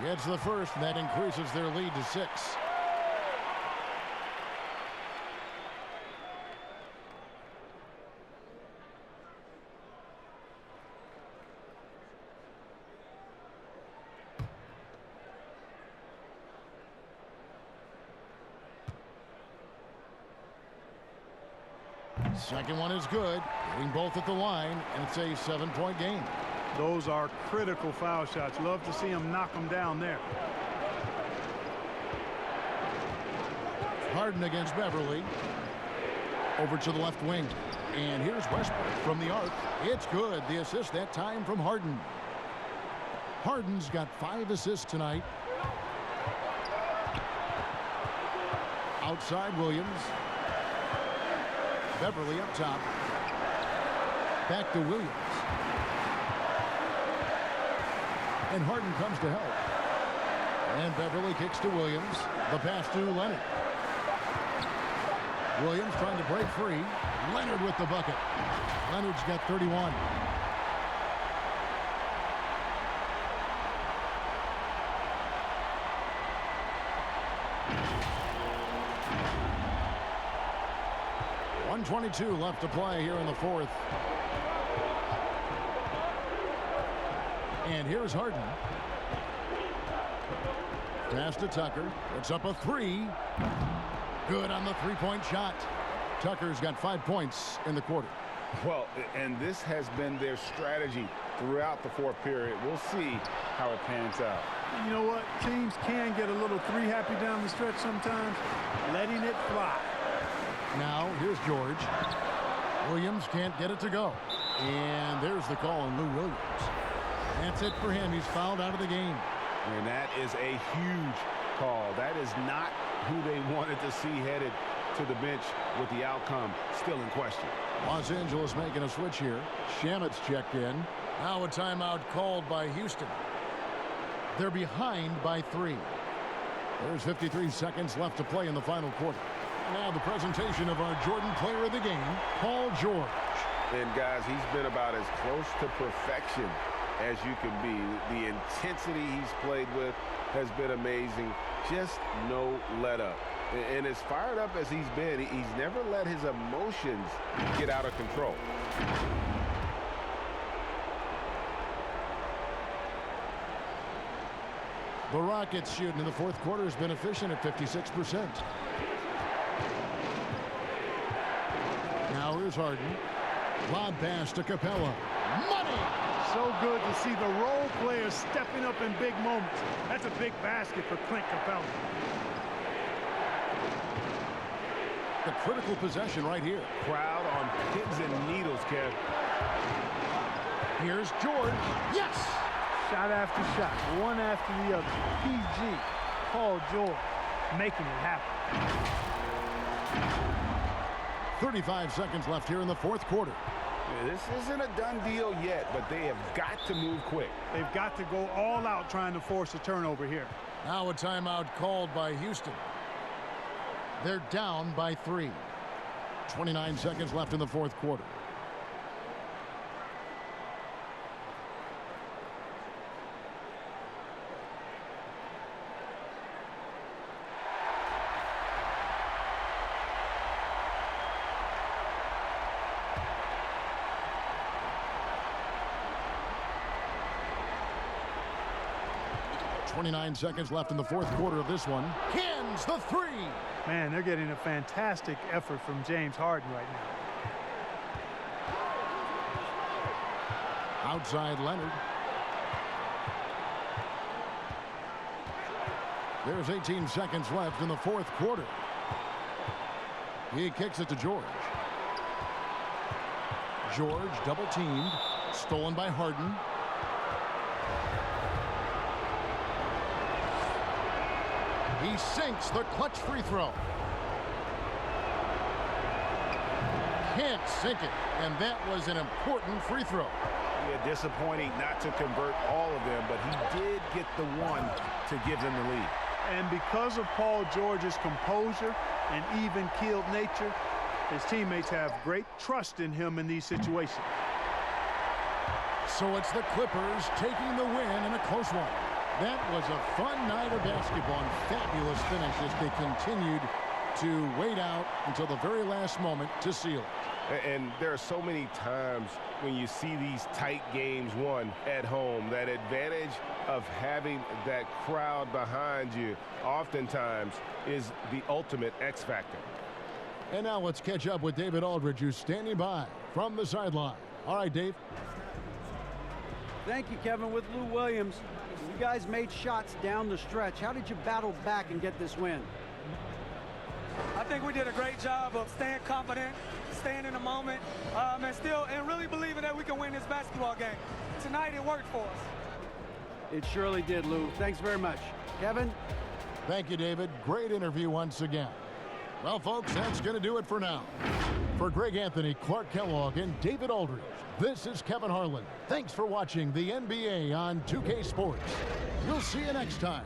S1: Gets the first, and that increases their lead to 6. Second one is good. Hitting both at the line, and it's a 7-point game.
S3: Those are critical foul shots. Love to see him knock them down there.
S1: Harden against Beverly. Over to the left wing. And here's Westbrook from the arc. It's good. The assist that time from Harden. Harden's got 5 assists tonight. Outside Williams. Beverly up top. Back to Williams. And Harden comes to help. And Beverly kicks to Williams. The pass to Leonard. Williams trying to break free. Leonard with the bucket. Leonard's got 31. .122 left to play here in the fourth. And here's Harden. Pass to Tucker. It's up a 3. Good on the three-point shot. Tucker's got 5 points in the quarter.
S2: Well, and this has been their strategy throughout the fourth period. We'll see how it pans out.
S3: You know what? Teams can get a little three-happy down the stretch sometimes. Letting it fly.
S1: Now, here's George. Williams can't get it to go. And there's the call on Lou Williams. That's it for him. He's fouled out of the game.
S2: And that is a huge call. That is not who they wanted to see headed to the bench with the outcome still in question.
S1: Los Angeles making a switch here. Shamit's checked in. Now a timeout called by Houston. They're behind by 3. There's 53 seconds left to play in the final quarter. Now the presentation of our Jordan player of the game, Paul George.
S2: And guys, he's been about as close to perfection as you can be. The intensity he's played with has been amazing. Just no let up. And as fired up as he's been, he's never let his emotions get out of control.
S1: The Rockets shooting in the fourth quarter has been efficient at 56%. Now here's Harden. Lob pass to Capella. Money!
S3: So good to see the role players stepping up in big moments. That's a big basket for Clint Capella.
S1: The critical possession right here.
S2: Crowd on pins and needles, Kev.
S1: Here's George. Yes!
S3: Shot after shot, one after the other. PG, Paul George, making it happen.
S1: 35 seconds left here in the fourth quarter.
S2: This isn't a done deal yet, but they have got to move quick.
S3: They've got to go all out trying to force a turnover here.
S1: Now a timeout called by Houston. They're down by 3. 29 seconds left in the fourth quarter. .29 seconds left in the fourth quarter of this one. Cans the 3.
S3: Man, they're getting a fantastic effort from James Harden right now.
S1: Outside Leonard. There's 18 seconds left in the fourth quarter. He kicks it to George. George double teamed. Stolen by Harden. He sinks the clutch free throw. Can't sink it, and that was an important free throw.
S2: Yeah, disappointing not to convert all of them, but he did get the one to give them the lead.
S3: And because of Paul George's composure and even-keeled nature, his teammates have great trust in him in these situations.
S1: So it's the Clippers taking the win in a close one. That was a fun night of basketball and fabulous finish as they continued to wait out until the very last moment to seal it.
S2: And there are so many times when you see these tight games won at home, that advantage of having that crowd behind you oftentimes is the ultimate X factor.
S1: And now let's catch up with David Aldridge, who's standing by from the sideline. All right, Dave.
S4: Thank you, Kevin. With Lou Williams, you guys made shots down the stretch. How did you battle back and get this win?
S13: I think we did a great job of staying confident, staying in the moment, and really believing that we can win this basketball game. Tonight it worked for us.
S4: It surely did, Lou. Thanks very much. Kevin?
S1: Thank you, David. Great interview once again. Well, folks, that's going to do it for now. For Greg Anthony, Clark Kellogg, and David Aldridge, this is Kevin Harlan. Thanks for watching the NBA on 2K Sports. We'll see you next time.